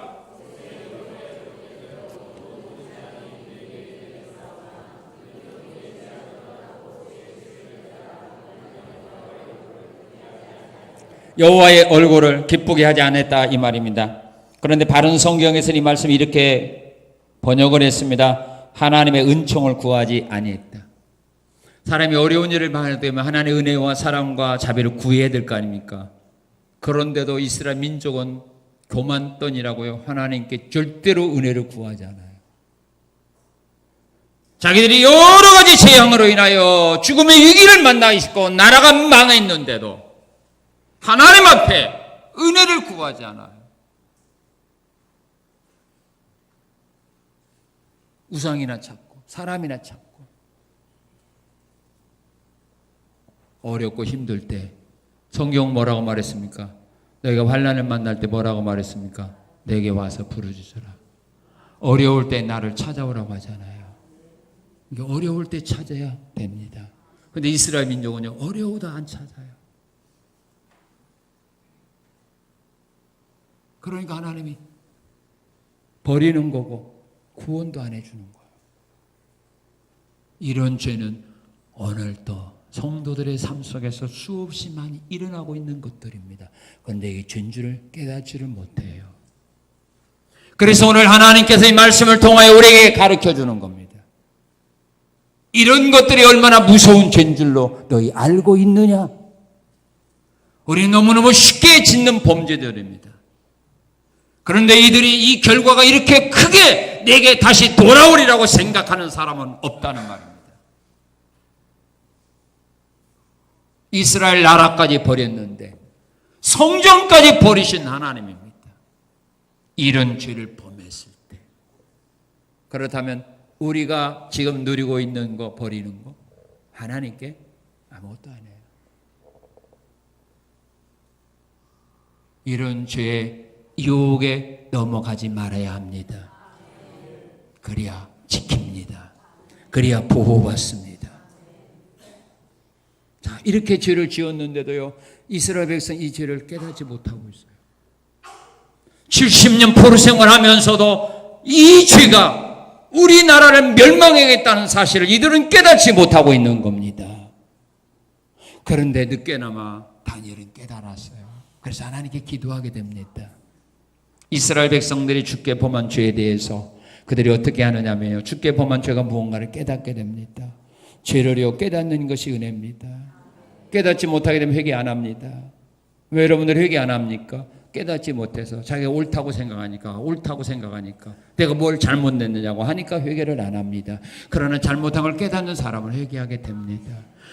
여호와의 얼굴을 기쁘게 하지 않았다 이 말입니다. 그런데 바른 성경에서는 이 말씀이 이렇게 번역을 했습니다. 하나님의 은총을 구하지 아니했다. 사람이 어려운 일을 당할 때면 하나님의 은혜와 사랑과 자비를 구해야 될 거 아닙니까? 그런데도 이스라엘 민족은 교만떤이라고요. 하나님께 절대로 은혜를 구하지 않아요. 자기들이 여러 가지 재앙으로 인하여 죽음의 위기를 만나 있고 나라가 망했는데도 하나님 앞에 은혜를 구하지 않아요. 우상이나 찾고 사람이나 찾고 어렵고 힘들 때 성경 뭐라고 말했습니까? 너희가 환난을 만날 때 뭐라고 말했습니까? 내게 와서 부르짖으라. 어려울 때 나를 찾아오라고 하잖아요. 어려울 때 찾아야 됩니다. 그런데 이스라엘 민족은요 어려워도 안 찾아요. 그러니까 하나님이 버리는 거고 구원도 안 해주는 거예요. 이런 죄는 오늘도 성도들의 삶 속에서 수없이 많이 일어나고 있는 것들입니다. 그런데 이 죄인줄을 깨닫지를 못해요. 그래서 오늘 하나님께서 이 말씀을 통하여 우리에게 가르쳐주는 겁니다. 이런 것들이 얼마나 무서운 죄인 줄로 너희 알고 있느냐? 우리 너무너무 쉽게 짓는 범죄들입니다. 그런데 이들이 이 결과가 이렇게 크게 내게 다시 돌아오리라고 생각하는 사람은 없다는 말입니다. 이스라엘 나라까지 버렸는데 성전까지 버리신 하나님입니다. 이런 죄를 범했을 때. 그렇다면 우리가 지금 누리고 있는 거 버리는 거 하나님께 아무것도 안 해요. 이런 죄의 유혹에 넘어가지 말아야 합니다. 그래야 지킵니다. 그래야 보호받습니다. 자, 이렇게 죄를 지었는데도요, 이스라엘 백성 이 죄를 깨닫지 못하고 있어요. 70년 포로 생활하면서도 이 죄가 우리나라를 멸망하겠다는 사실을 이들은 깨닫지 못하고 있는 겁니다. 그런데 늦게나마 다니엘은 깨달았어요. 그래서 하나님께 기도하게 됩니다. 이스라엘 백성들이 주께 범한 죄에 대해서 그들이 어떻게 하느냐면요, 주께 범한 죄가 무언가를 깨닫게 됩니다. 죄를요 깨닫는 것이 은혜입니다. 깨닫지 못하게 되면 회개 안 합니다. 왜 여러분들 회개 안 합니까? 깨닫지 못해서 자기가 옳다고 생각하니까 내가 뭘 잘못냈느냐고 하니까 회개를 안 합니다. 그러나 잘못한 걸 깨닫는 사람은 회개하게 됩니다.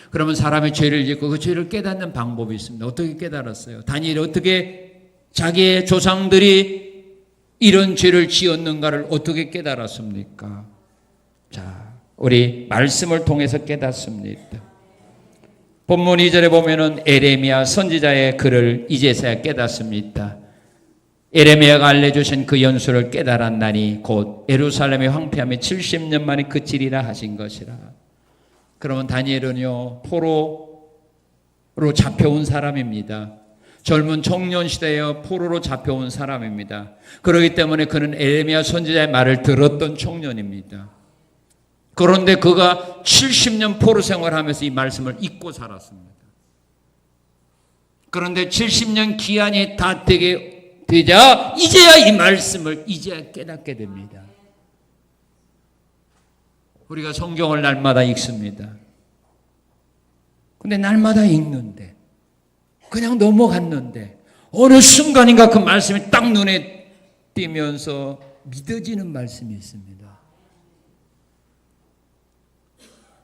그러면 사람의 죄를 짓고 그 죄를 깨닫는 방법이 있습니다. 어떻게 깨달았어요? 다니엘이 어떻게 자기의 조상들이 이런 죄를 지었는가를 어떻게 깨달았습니까? 자, 우리 말씀을 통해서 깨닫습니다. 본문 2절에 보면은 에레미야 선지자의 글을 이제서야 깨닫습니다. 에레미야가 알려주신 그 연수를 깨달았나니 곧 예루살렘의 황폐함이 70년 만에 그치리라 하신 것이라. 그러면 다니엘은요 포로로 잡혀온 사람입니다. 젊은 청년 시대에 포로로 잡혀온 사람입니다. 그렇기 때문에 그는 에레미야 선지자의 말을 들었던 청년입니다. 그런데 그가 70년 포로 생활하면서 이 말씀을 잊고 살았습니다. 그런데 70년 기한이 다 되자 이제야 이 말씀을 이제야 깨닫게 됩니다. 우리가 성경을 날마다 읽습니다. 근데 날마다 읽는데 그냥 넘어갔는데 어느 순간인가 그 말씀이 딱 눈에 띄면서 믿어지는 말씀이 있습니다.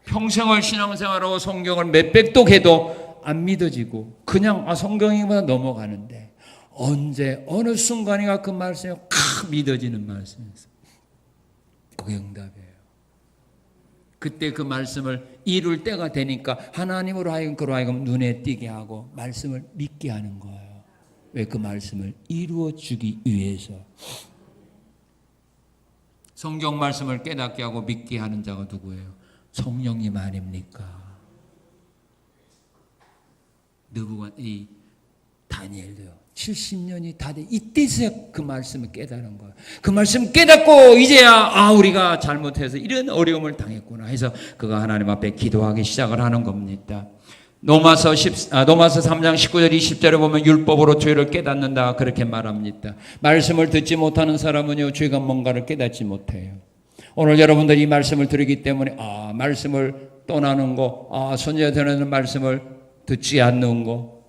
평생을 신앙생활하고 성경을 몇백 독 해도 안 믿어지고 그냥 성경이보다 넘어가는데 언제 어느 순간인가 그 말씀이 칵 믿어지는 말씀이 있어요. 그게 응답이에요. 그때 그 말씀을 이룰 때가 되니까 하나님으로 하여금 그로 하여금 눈에 띄게 하고 말씀을 믿게 하는 거예요. 왜? 그 말씀을 이루어 주기 위해서. 성경 말씀을 깨닫게 하고 믿게 하는 자가 누구예요? 성령님 아닙니까? 이 다니엘도요 70년이 다 돼 이때서야 그 말씀을 깨달은 거예요. 그 말씀 깨닫고 이제야 우리가 잘못해서 이런 어려움을 당했구나 해서 그가 하나님 앞에 기도하기 시작을 하는 겁니다. 로마서 3장 19절 20절에 보면 율법으로 죄를 깨닫는다 그렇게 말합니다. 말씀을 듣지 못하는 사람은요 죄가 뭔가를 깨닫지 못해요. 오늘 여러분들이 이 말씀을 들으기 때문에 말씀을 떠나는 거, 선지자들은 말씀을 듣지 않는 거,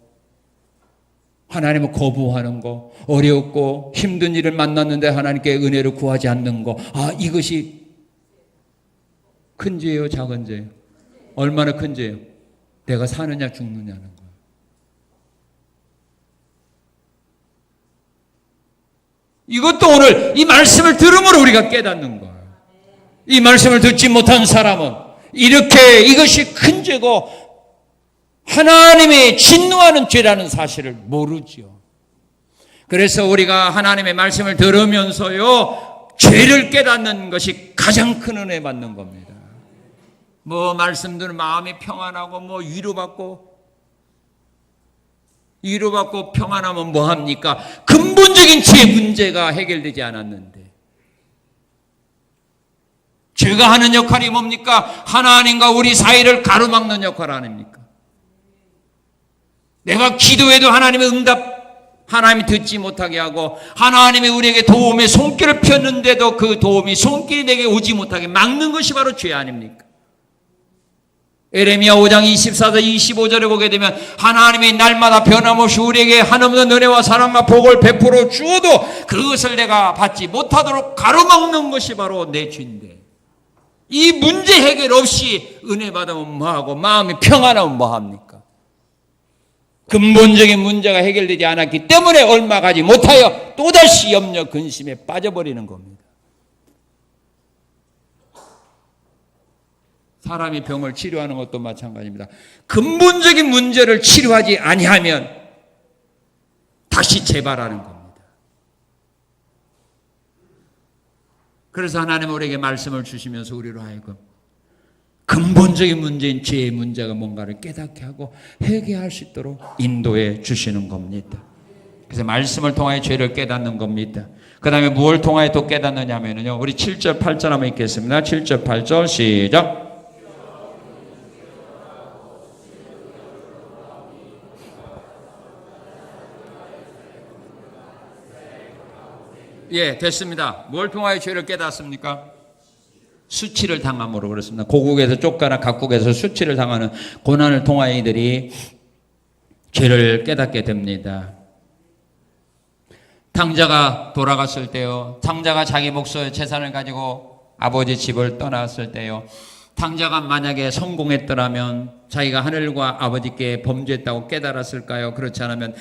하나님을 거부하는 거, 어렵고 힘든 일을 만났는데 하나님께 은혜를 구하지 않는 거, 이것이 큰 죄예요, 작은 죄예요? 얼마나 큰 죄예요? 내가 사느냐 죽느냐는 거예요. 이것도 오늘 이 말씀을 들음으로 우리가 깨닫는 거예요. 이 말씀을 듣지 못한 사람은 이렇게 이것이 큰 죄고 하나님이 진노하는 죄라는 사실을 모르죠. 그래서 우리가 하나님의 말씀을 들으면서요 죄를 깨닫는 것이 가장 큰 은혜 받는 겁니다. 말씀 들으면 마음이 평안하고 위로받고 평안하면 뭐합니까? 근본적인 죄 문제가 해결되지 않았는데 죄가 하는 역할이 뭡니까? 하나님과 우리 사이를 가로막는 역할 아닙니까? 내가 기도해도 하나님의 하나님이 듣지 못하게 하고 하나님이 우리에게 도움의 손길을 폈는데도 그 도움이 손길이 내게 오지 못하게 막는 것이 바로 죄 아닙니까? 에레미야 5장 24절 25절에 보게 되면 하나님이 날마다 변함없이 우리에게 한없는 은혜와 사랑과 복을 베풀어 주어도 그것을 내가 받지 못하도록 가로막는 것이 바로 내 죄인데 이 문제 해결 없이 은혜 받으면 뭐하고 마음이 평안하면 뭐합니까? 근본적인 문제가 해결되지 않았기 때문에 얼마 가지 못하여 또다시 염려 근심에 빠져버리는 겁니다. 사람이 병을 치료하는 것도 마찬가지입니다. 근본적인 문제를 치료하지 아니하면 다시 재발하는 겁니다. 그래서 하나님 우리에게 말씀을 주시면서 우리로 하여금 근본적인 문제인 죄의 문제가 뭔가를 깨닫게 하고 회개할 수 있도록 인도해 주시는 겁니다. 그래서 말씀을 통하여 죄를 깨닫는 겁니다. 그 다음에 무엇을 통하여 또 깨닫느냐 하면요, 우리 7절 8절 한번 읽겠습니다. 7절 8절 시작. 예, 됐습니다. 뭘 통하여 죄를 깨닫습니까? 수치를 당함으로 그렇습니다. 고국에서 쫓겨나 각국에서 수치를 당하는 고난을 통하여 이들이 죄를 깨닫게 됩니다. 탕자가 돌아갔을 때요, 탕자가 자기 목소의 재산을 가지고 아버지 집을 떠났을 때요, 탕자가 만약에 성공했더라면 자기가 하늘과 아버지께 범죄했다고 깨달았을까요? 그렇지 않으면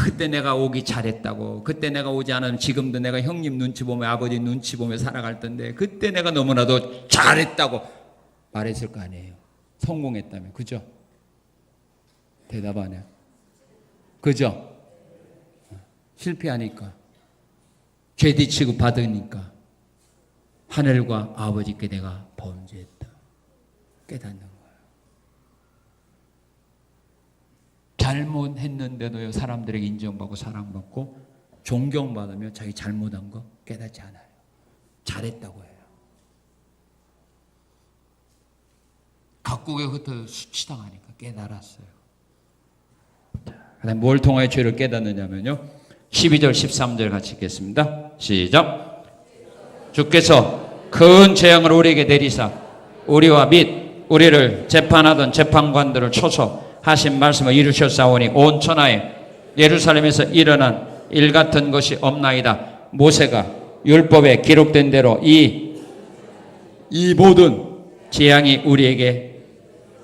그때 내가 오기 잘했다고, 그때 내가 오지 않으면 지금도 내가 형님 눈치 보며 아버지 눈치 보며 살아갈 텐데 그때 내가 너무나도 잘했다고 말했을 거 아니에요. 성공했다면. 그죠? 대답 안 해요. 그죠? 실패하니까, 죄디 취급 받으니까 하늘과 아버지께 내가 범죄했다 깨닫는 거예요. 잘못했는데도요, 사람들에게 인정받고 사랑받고 존경받으며 자기 잘못한 거 깨닫지 않아요. 잘했다고 해요. 각국에 흩어 수치당하니까 깨달았어요. 그다음 뭘 통하여 죄를 깨닫느냐면요, 12절 13절 같이 읽겠습니다. 시작. 주께서 큰 재앙을 우리에게 내리사 우리와 및 우리를 재판하던 재판관들을 쳐서 하신 말씀을 이루셨사오니 온 천하에 예루살렘에서 일어난 일 같은 것이 없나이다. 모세가 율법에 기록된 대로 이 모든 재앙이 우리에게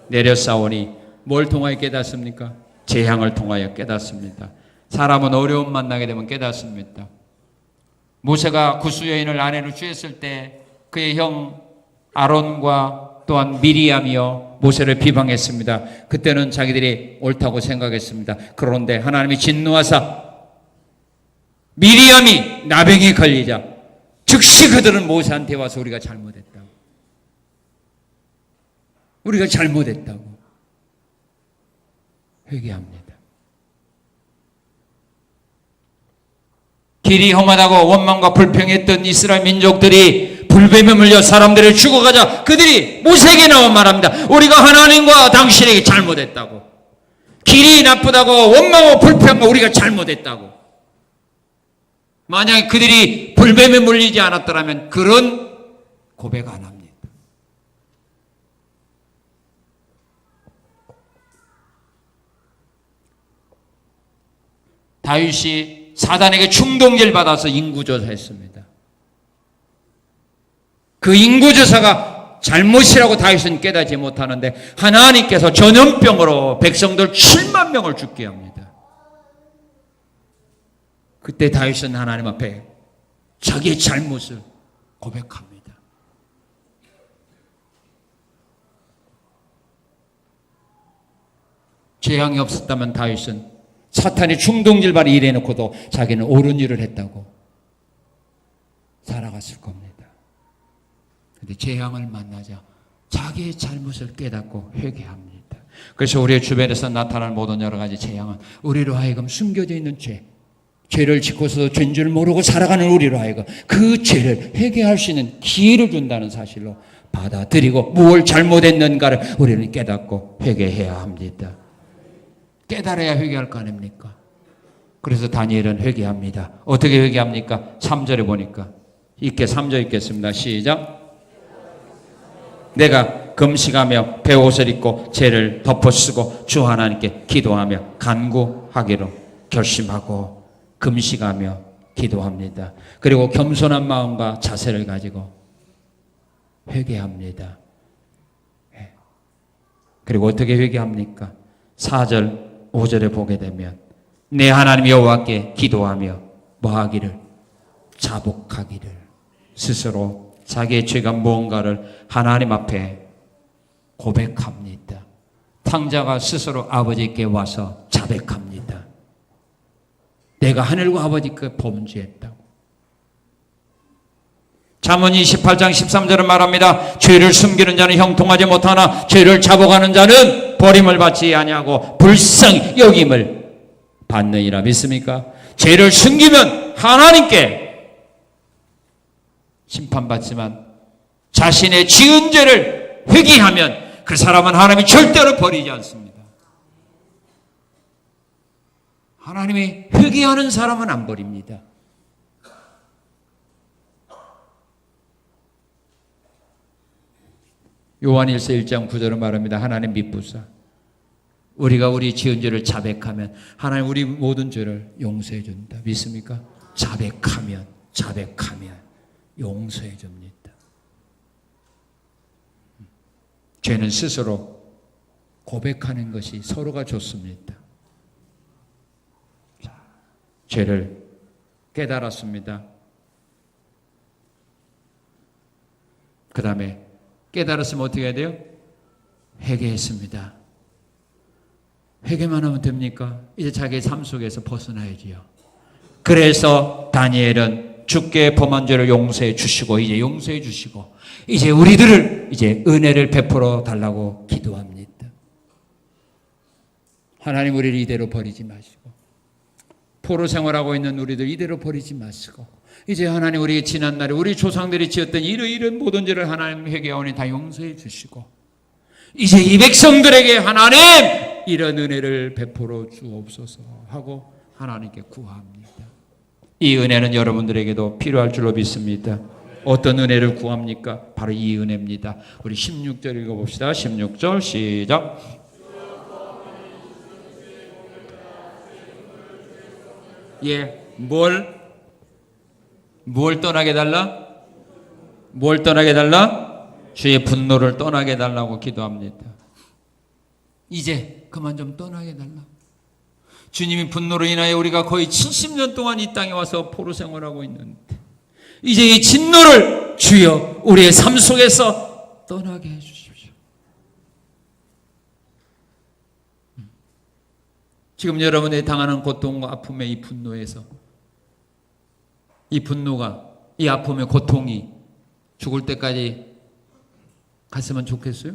내렸사오니 뭘 통하여 깨닫습니까? 재앙을 통하여 깨닫습니다. 사람은 어려움 만나게 되면 깨닫습니다. 모세가 구스 여인을 아내로 취했을 때 그의 형 아론과 또한 미리암이요 모세를 비방했습니다. 그때는 자기들이 옳다고 생각했습니다. 그런데 하나님이 진노하사 미리암이 나병에 걸리자 즉시 그들은 모세한테 와서 우리가 잘못했다고, 우리가 잘못했다고 회개합니다. 길이 험하다고 원망과 불평했던 이스라엘 민족들이 불뱀에 물려 사람들을 죽어가자 그들이 모세에게 나와 말합니다. 우리가 하나님과 당신에게 잘못했다고, 길이 나쁘다고 원망하고 불평하고 우리가 잘못했다고. 만약에 그들이 불뱀에 물리지 않았더라면 그런 고백 안 합니다. 다윗이 사단에게 충동질 받아서 인구조사했습니다. 그 인구조사가 잘못이라고 다윗은 깨닫지 못하는데 하나님께서 전염병으로 백성들 7만 명을 죽게 합니다. 그때 다윗은 하나님 앞에 자기의 잘못을 고백합니다. 재앙이 없었다면 다윗은 사탄이 충동질발을 일해놓고도 자기는 옳은 일을 했다고 살아갔을 겁니다. 그런데 재앙을 만나자 자기의 잘못을 깨닫고 회개합니다. 그래서 우리의 주변에서 나타나는 모든 여러 가지 재앙은 우리로 하여금 숨겨져 있는 죄를 짓고서도 죄인 줄 모르고 살아가는 우리로 하여금 그 죄를 회개할 수 있는 기회를 준다는 사실로 받아들이고 무엇을 잘못했는가를 우리는 깨닫고 회개해야 합니다. 깨달아야 회개할 거 아닙니까? 그래서 다니엘은 회개합니다. 어떻게 회개합니까? 3절에 보니까 3절 읽겠습니다. 시작. 내가 금식하며 베옷을 입고 죄를 덮어쓰고 주 하나님께 기도하며 간구하기로 결심하고 금식하며 기도합니다. 그리고 겸손한 마음과 자세를 가지고 회개합니다. 그리고 어떻게 회개합니까? 4절 5절에 보게 되면 내 하나님 여호와께 기도하며 뭐하기를? 자복하기를. 스스로 자기의 죄가 무언가를 하나님 앞에 고백합니다. 탕자가 스스로 아버지께 와서 자백합니다. 내가 하늘과 아버지께 범죄했다고. 잠언 28장 13절은 말합니다. 죄를 숨기는 자는 형통하지 못하나 죄를 잡아가는 자는 버림을 받지 아니하고 불쌍히 여김을 받느니라. 믿습니까? 죄를 숨기면 하나님께 심판받지만 자신의 지은 죄를 회개하면 그 사람은 하나님이 절대로 버리지 않습니다. 하나님이 회개하는 사람은 안 버립니다. 요한일서 1장 9절은 말합니다. 하나님 믿부사 우리가 우리 지은 죄를 자백하면 하나님 우리 모든 죄를 용서해 준다. 믿습니까? 자백하면 용서해 줍니다. 죄는 스스로 고백하는 것이 서로가 좋습니다. 자, 죄를 깨달았습니다. 그 다음에 깨달았으면 어떻게 해야 돼요? 회개했습니다. 회개만 하면 됩니까? 이제 자기의 삶 속에서 벗어나야지요. 그래서 다니엘은 주께 범한 죄를 용서해 주시고 이제 용서해 주시고 이제 우리들을 이제 은혜를 베풀어 달라고 기도합니다. 하나님 우리를 이대로 버리지 마시고 포로 생활하고 있는 우리들 이대로 버리지 마시고 이제 하나님 우리 지난날에 우리 조상들이 지었던 이런 모든 죄를 하나님 회개하오니 다 용서해 주시고 이제 이 백성들에게 하나님 이런 은혜를 베풀어 주옵소서 하고 하나님께 구합니다. 이 은혜는 여러분들에게도 필요할 줄로 믿습니다. 어떤 은혜를 구합니까? 바로 이 은혜입니다. 우리 16절 읽어봅시다. 16절 시작. 예, 뭘 떠나게 달라? 뭘 떠나게 달라? 주의 분노를 떠나게 달라고 기도합니다. 이제 그만 좀 떠나게 달라. 주님이 분노로 인하여 우리가 거의 70년 동안 이 땅에 와서 포로 생활하고 있는데 이제 이 진노를 주여 우리의 삶 속에서 떠나게 해주십시오. 지금 여러분이 당하는 고통과 아픔의 이 분노에서 이 분노가 이 아픔의 고통이 죽을 때까지 갔으면 좋겠어요?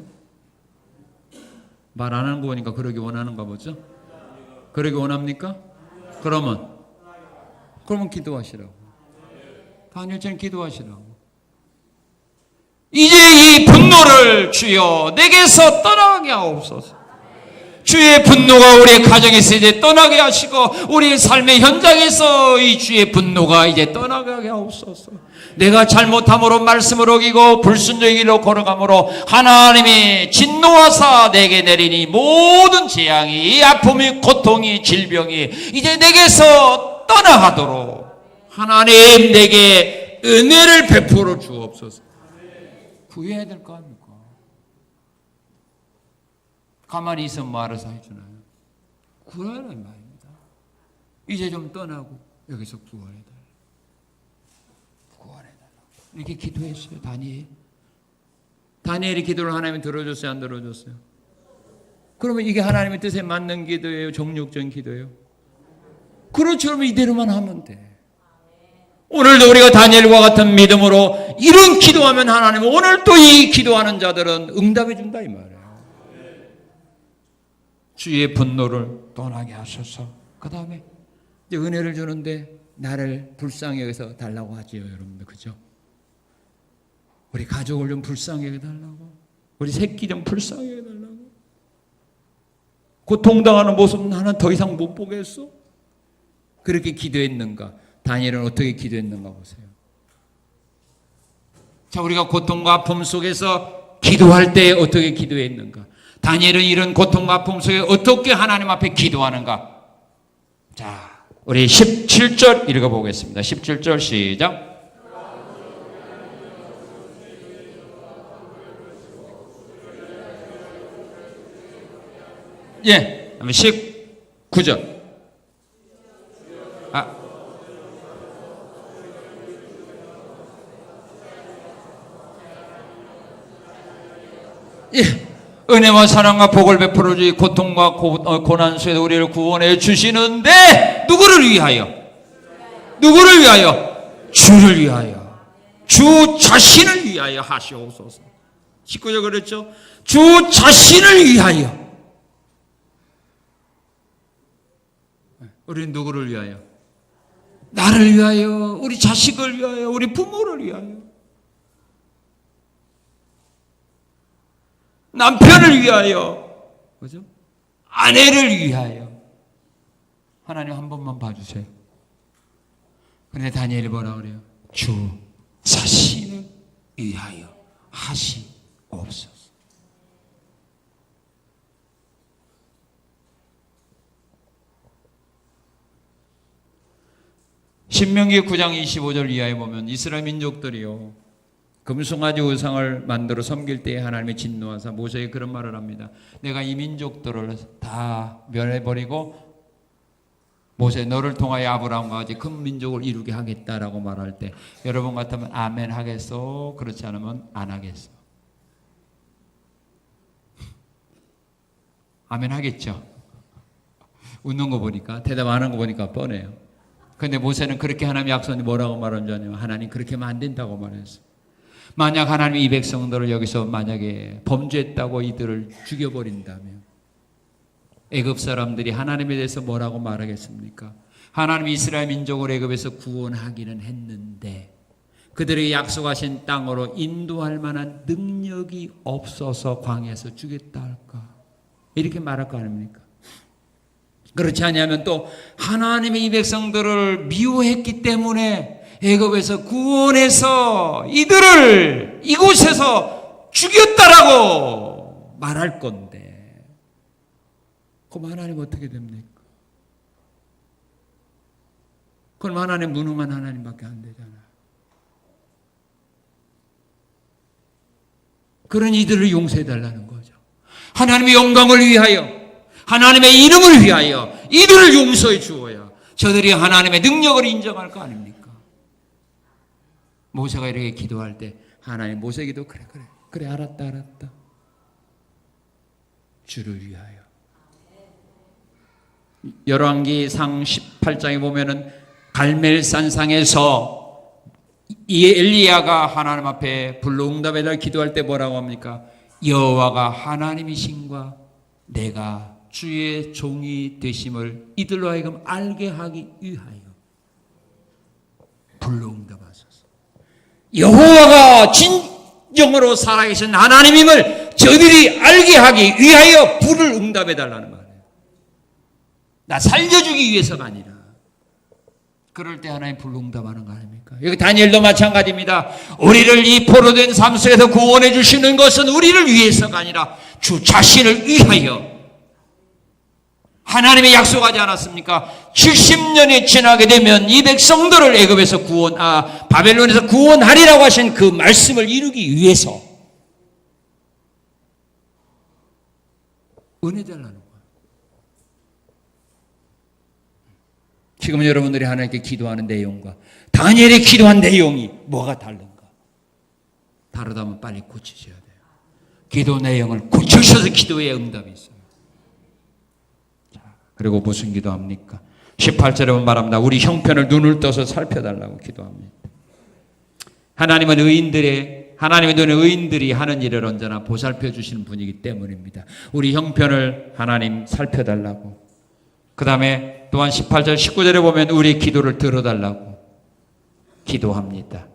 말 안 하는 거 보니까 그러기 원하는가 보죠? 그러기 원합니까? 그러면 기도하시라고. 다니엘처럼 기도하시라고. 이제 이 분노를 주여 내게서 떠나게 하옵소서. 주의 분노가 우리의 가정에서 이제 떠나게 하시고 우리의 삶의 현장에서 이 주의 분노가 이제 떠나게 하옵소서. 내가 잘못함으로 말씀을 어기고 불순종의 길로 걸어가므로 하나님이 진노하사 내게 내리니 모든 재앙이 이 아픔이 고통이 질병이 이제 내게서 떠나가도록 하나님 내게 은혜를 베풀어 주옵소서. 구해야 될 거 아닙니까? 가만히 있으면 뭐 알아서 해주나요? 구하라는 말입니다. 이제 좀 떠나고 여기서 구원해달라. 이렇게 기도했어요. 다니엘이 기도를 하나님이 들어줬어요? 안 들어줬어요? 그러면 이게 하나님의 뜻에 맞는 기도예요? 정욕적인 기도예요? 그렇죠. 그러면 이대로만 하면 돼. 오늘도 우리가 다니엘과 같은 믿음으로 이런 기도하면 하나님은 오늘 또 이 기도하는 자들은 응답해 준다 이 말이에요. 주의 분노를 떠나게 하소서. 그 다음에 은혜를 주는데 나를 불쌍히 여기서 달라고 하지요, 여러분들. 그죠? 우리 가족을 좀 불쌍히 여겨달라고. 우리 새끼 좀 불쌍히 여겨달라고. 고통당하는 모습 나는 더 이상 못 보겠어. 그렇게 기도했는가? 다니엘은 어떻게 기도했는가 보세요. 자, 우리가 고통과 아픔 속에서 기도할 때 어떻게 기도했는가? 다니엘은 이런 고통과 아픔 속에 어떻게 하나님 앞에 기도하는가? 자, 우리 17절 읽어보겠습니다. 17절 시작. 예, 19절. 예, 은혜와 사랑과 복을 베풀어 주시 고통과 고난 속에서 우리를 구원해 주시는데 누구를 위하여? 누구를 위하여? 주를 위하여. 주 자신을 위하여 하시옵소서. 19절 그랬죠? 주 자신을 위하여. 우리는 누구를 위하여? 나를 위하여, 우리 자식을 위하여, 우리 부모를 위하여, 남편을 위하여, 그죠? 아내를 위하여. 하나님 한 번만 봐주세요. 근데 다니엘이 뭐라 그래요? 주 자신을 위하여 하시옵소서. 신명기 9장 25절 이하에 보면 이스라엘 민족들이요 금송아지 우상을 만들어 섬길 때에 하나님이 진노하사 모세에게 그런 말을 합니다. 내가 이 민족들을 다 멸해버리고 모세 너를 통하여 아브라함과 같이 큰 민족을 이루게 하겠다라고 말할 때 여러분 같으면 아멘 하겠소? 그렇지 않으면 안 하겠소? 아멘 하겠죠? 웃는 거 보니까, 대답 안 한 거 보니까 뻔해요. 근데 모세는 그렇게 하나님 약속이 뭐라고 말한 줄 아냐면 하나님 그렇게 하면 안 된다고 말했어. 만약 하나님이 이 백성들을 여기서 만약에 범죄했다고 이들을 죽여버린다면 애굽 사람들이 하나님에 대해서 뭐라고 말하겠습니까? 하나님이 이스라엘 민족을 애굽에서 구원하기는 했는데 그들에게 약속하신 땅으로 인도할 만한 능력이 없어서 광야에서 죽였다 할까? 이렇게 말할 거 아닙니까? 그렇지 않냐면 또 하나님이 이 백성들을 미워했기 때문에 애굽에서 구원해서 이들을 이곳에서 죽였다라고 말할 건데 그럼 하나님 어떻게 됩니까? 그럼 하나님 무능한 하나님밖에 안 되잖아요. 그런 이들을 용서해달라는 거죠. 하나님의 영광을 위하여 하나님의 이름을 위하여 이들을 용서해 주어야 저들이 하나님의 능력을 인정할 거 아닙니까? 모세가 이렇게 기도할 때 하나님 모세 기도 그래 알았다 주를 위하여. 열왕기상 18장에 보면은 갈멜산상에서 이 엘리야가 하나님 앞에 불로응답에다 기도할 때 뭐라고 합니까? 여호와가 하나님이신과 내가 주의 종이 되심을 이들로 하여금 알게 하기 위하여 불로응답하소서. 여호와가 진정으로 살아계신 하나님임을 저들이 알게 하기 위하여 불을 응답해 달라는 말이에요. 나 살려주기 위해서가 아니라. 그럴 때 하나님 불응답하는 거 아닙니까? 여기 다니엘도 마찬가지입니다. 우리를 이 포로된 삶 속에서 구원해 주시는 것은 우리를 위해서가 아니라 주 자신을 위하여. 하나님이 약속하지 않았습니까? 70년이 지나게 되면 이 백성들을 애굽에서 바벨론에서 구원하리라고 하신 그 말씀을 이루기 위해서 은혜 달라는 거예요. 지금 여러분들이 하나님께 기도하는 내용과 다니엘이 기도한 내용이 뭐가 다른가? 다르다면 빨리 고치셔야 돼요. 기도 내용을 고치셔서 기도에 응답이 있어요. 그리고 무슨 기도합니까? 18절에 보면 말합니다. 우리 형편을 눈을 떠서 살펴달라고 기도합니다. 하나님의 눈에 의인들이 하는 일을 언제나 보살펴 주시는 분이기 때문입니다. 우리 형편을 하나님 살펴달라고. 그 다음에 또한 18절 19절에 보면 우리 기도를 들어달라고 기도합니다.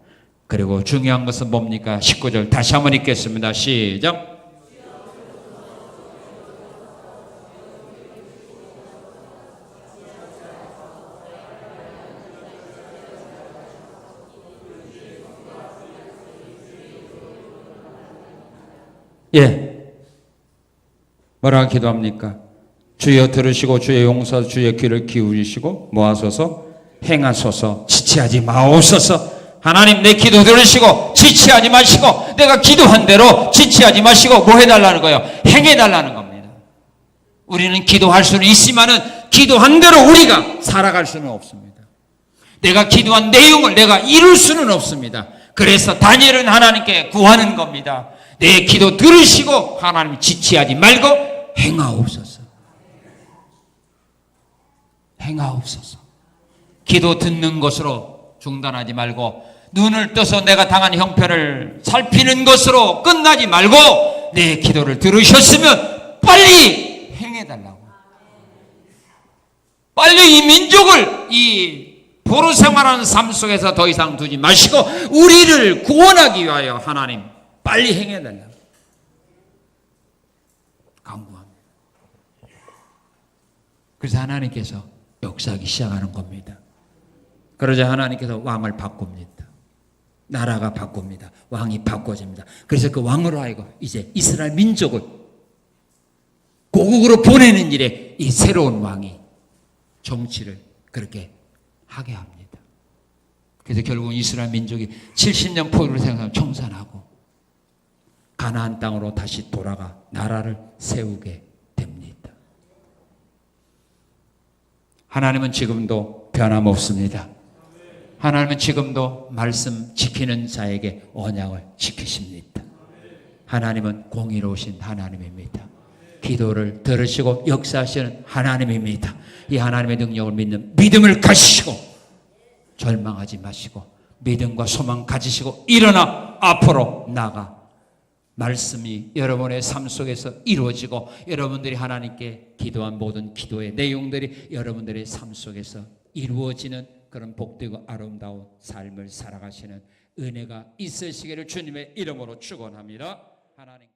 그리고 중요한 것은 뭡니까? 19절 다시 한번 읽겠습니다. 시작. 뭐라고 기도합니까? 주여 들으시고 주의 용서 주의 귀를 기울이시고 뭐하소서? 행하소서. 지체하지 마옵소서. 하나님 내 기도 들으시고 지체하지 마시고 내가 기도한 대로 지체하지 마시고 뭐 해달라는 거예요? 행해달라는 겁니다. 우리는 기도할 수는 있지만은 기도한 대로 우리가 살아갈 수는 없습니다. 내가 기도한 내용을 내가 이룰 수는 없습니다. 그래서 다니엘은 하나님께 구하는 겁니다. 내 기도 들으시고 하나님 지체하지 말고 행하옵소서. 행하옵소서. 기도 듣는 것으로 중단하지 말고 눈을 떠서 내가 당한 형편을 살피는 것으로 끝나지 말고 내 기도를 들으셨으면 빨리 행해달라고. 빨리 이 민족을 이 포로 생활하는 삶 속에서 더 이상 두지 마시고 우리를 구원하기 위하여 하나님 빨리 행해달라고 간구합니다. 그래서 하나님께서 역사하기 시작하는 겁니다. 그러자 하나님께서 왕을 바꿉니다. 나라가 바꿉니다. 왕이 바꿔집니다. 그래서 그 왕으로 하여금 이제 이스라엘 민족을 고국으로 보내는 일에 이 새로운 왕이 정치를 그렇게 하게 합니다. 그래서 결국 이스라엘 민족이 70년 포로를 생각하면 청산하고 가나안 땅으로 다시 돌아가 나라를 세우게 됩니다. 하나님은 지금도 변함없습니다. 하나님은 지금도 말씀 지키는 자에게 언약을 지키십니다. 하나님은 공의로우신 하나님입니다. 기도를 들으시고 역사하시는 하나님입니다. 이 하나님의 능력을 믿는 믿음을 가지시고 절망하지 마시고 믿음과 소망 가지시고 일어나 앞으로 나가 말씀이 여러분의 삶 속에서 이루어지고 여러분들이 하나님께 기도한 모든 기도의 내용들이 여러분들의 삶 속에서 이루어지는 그런 복되고 아름다운 삶을 살아가시는 은혜가 있으시기를 주님의 이름으로 축원합니다. 하나님.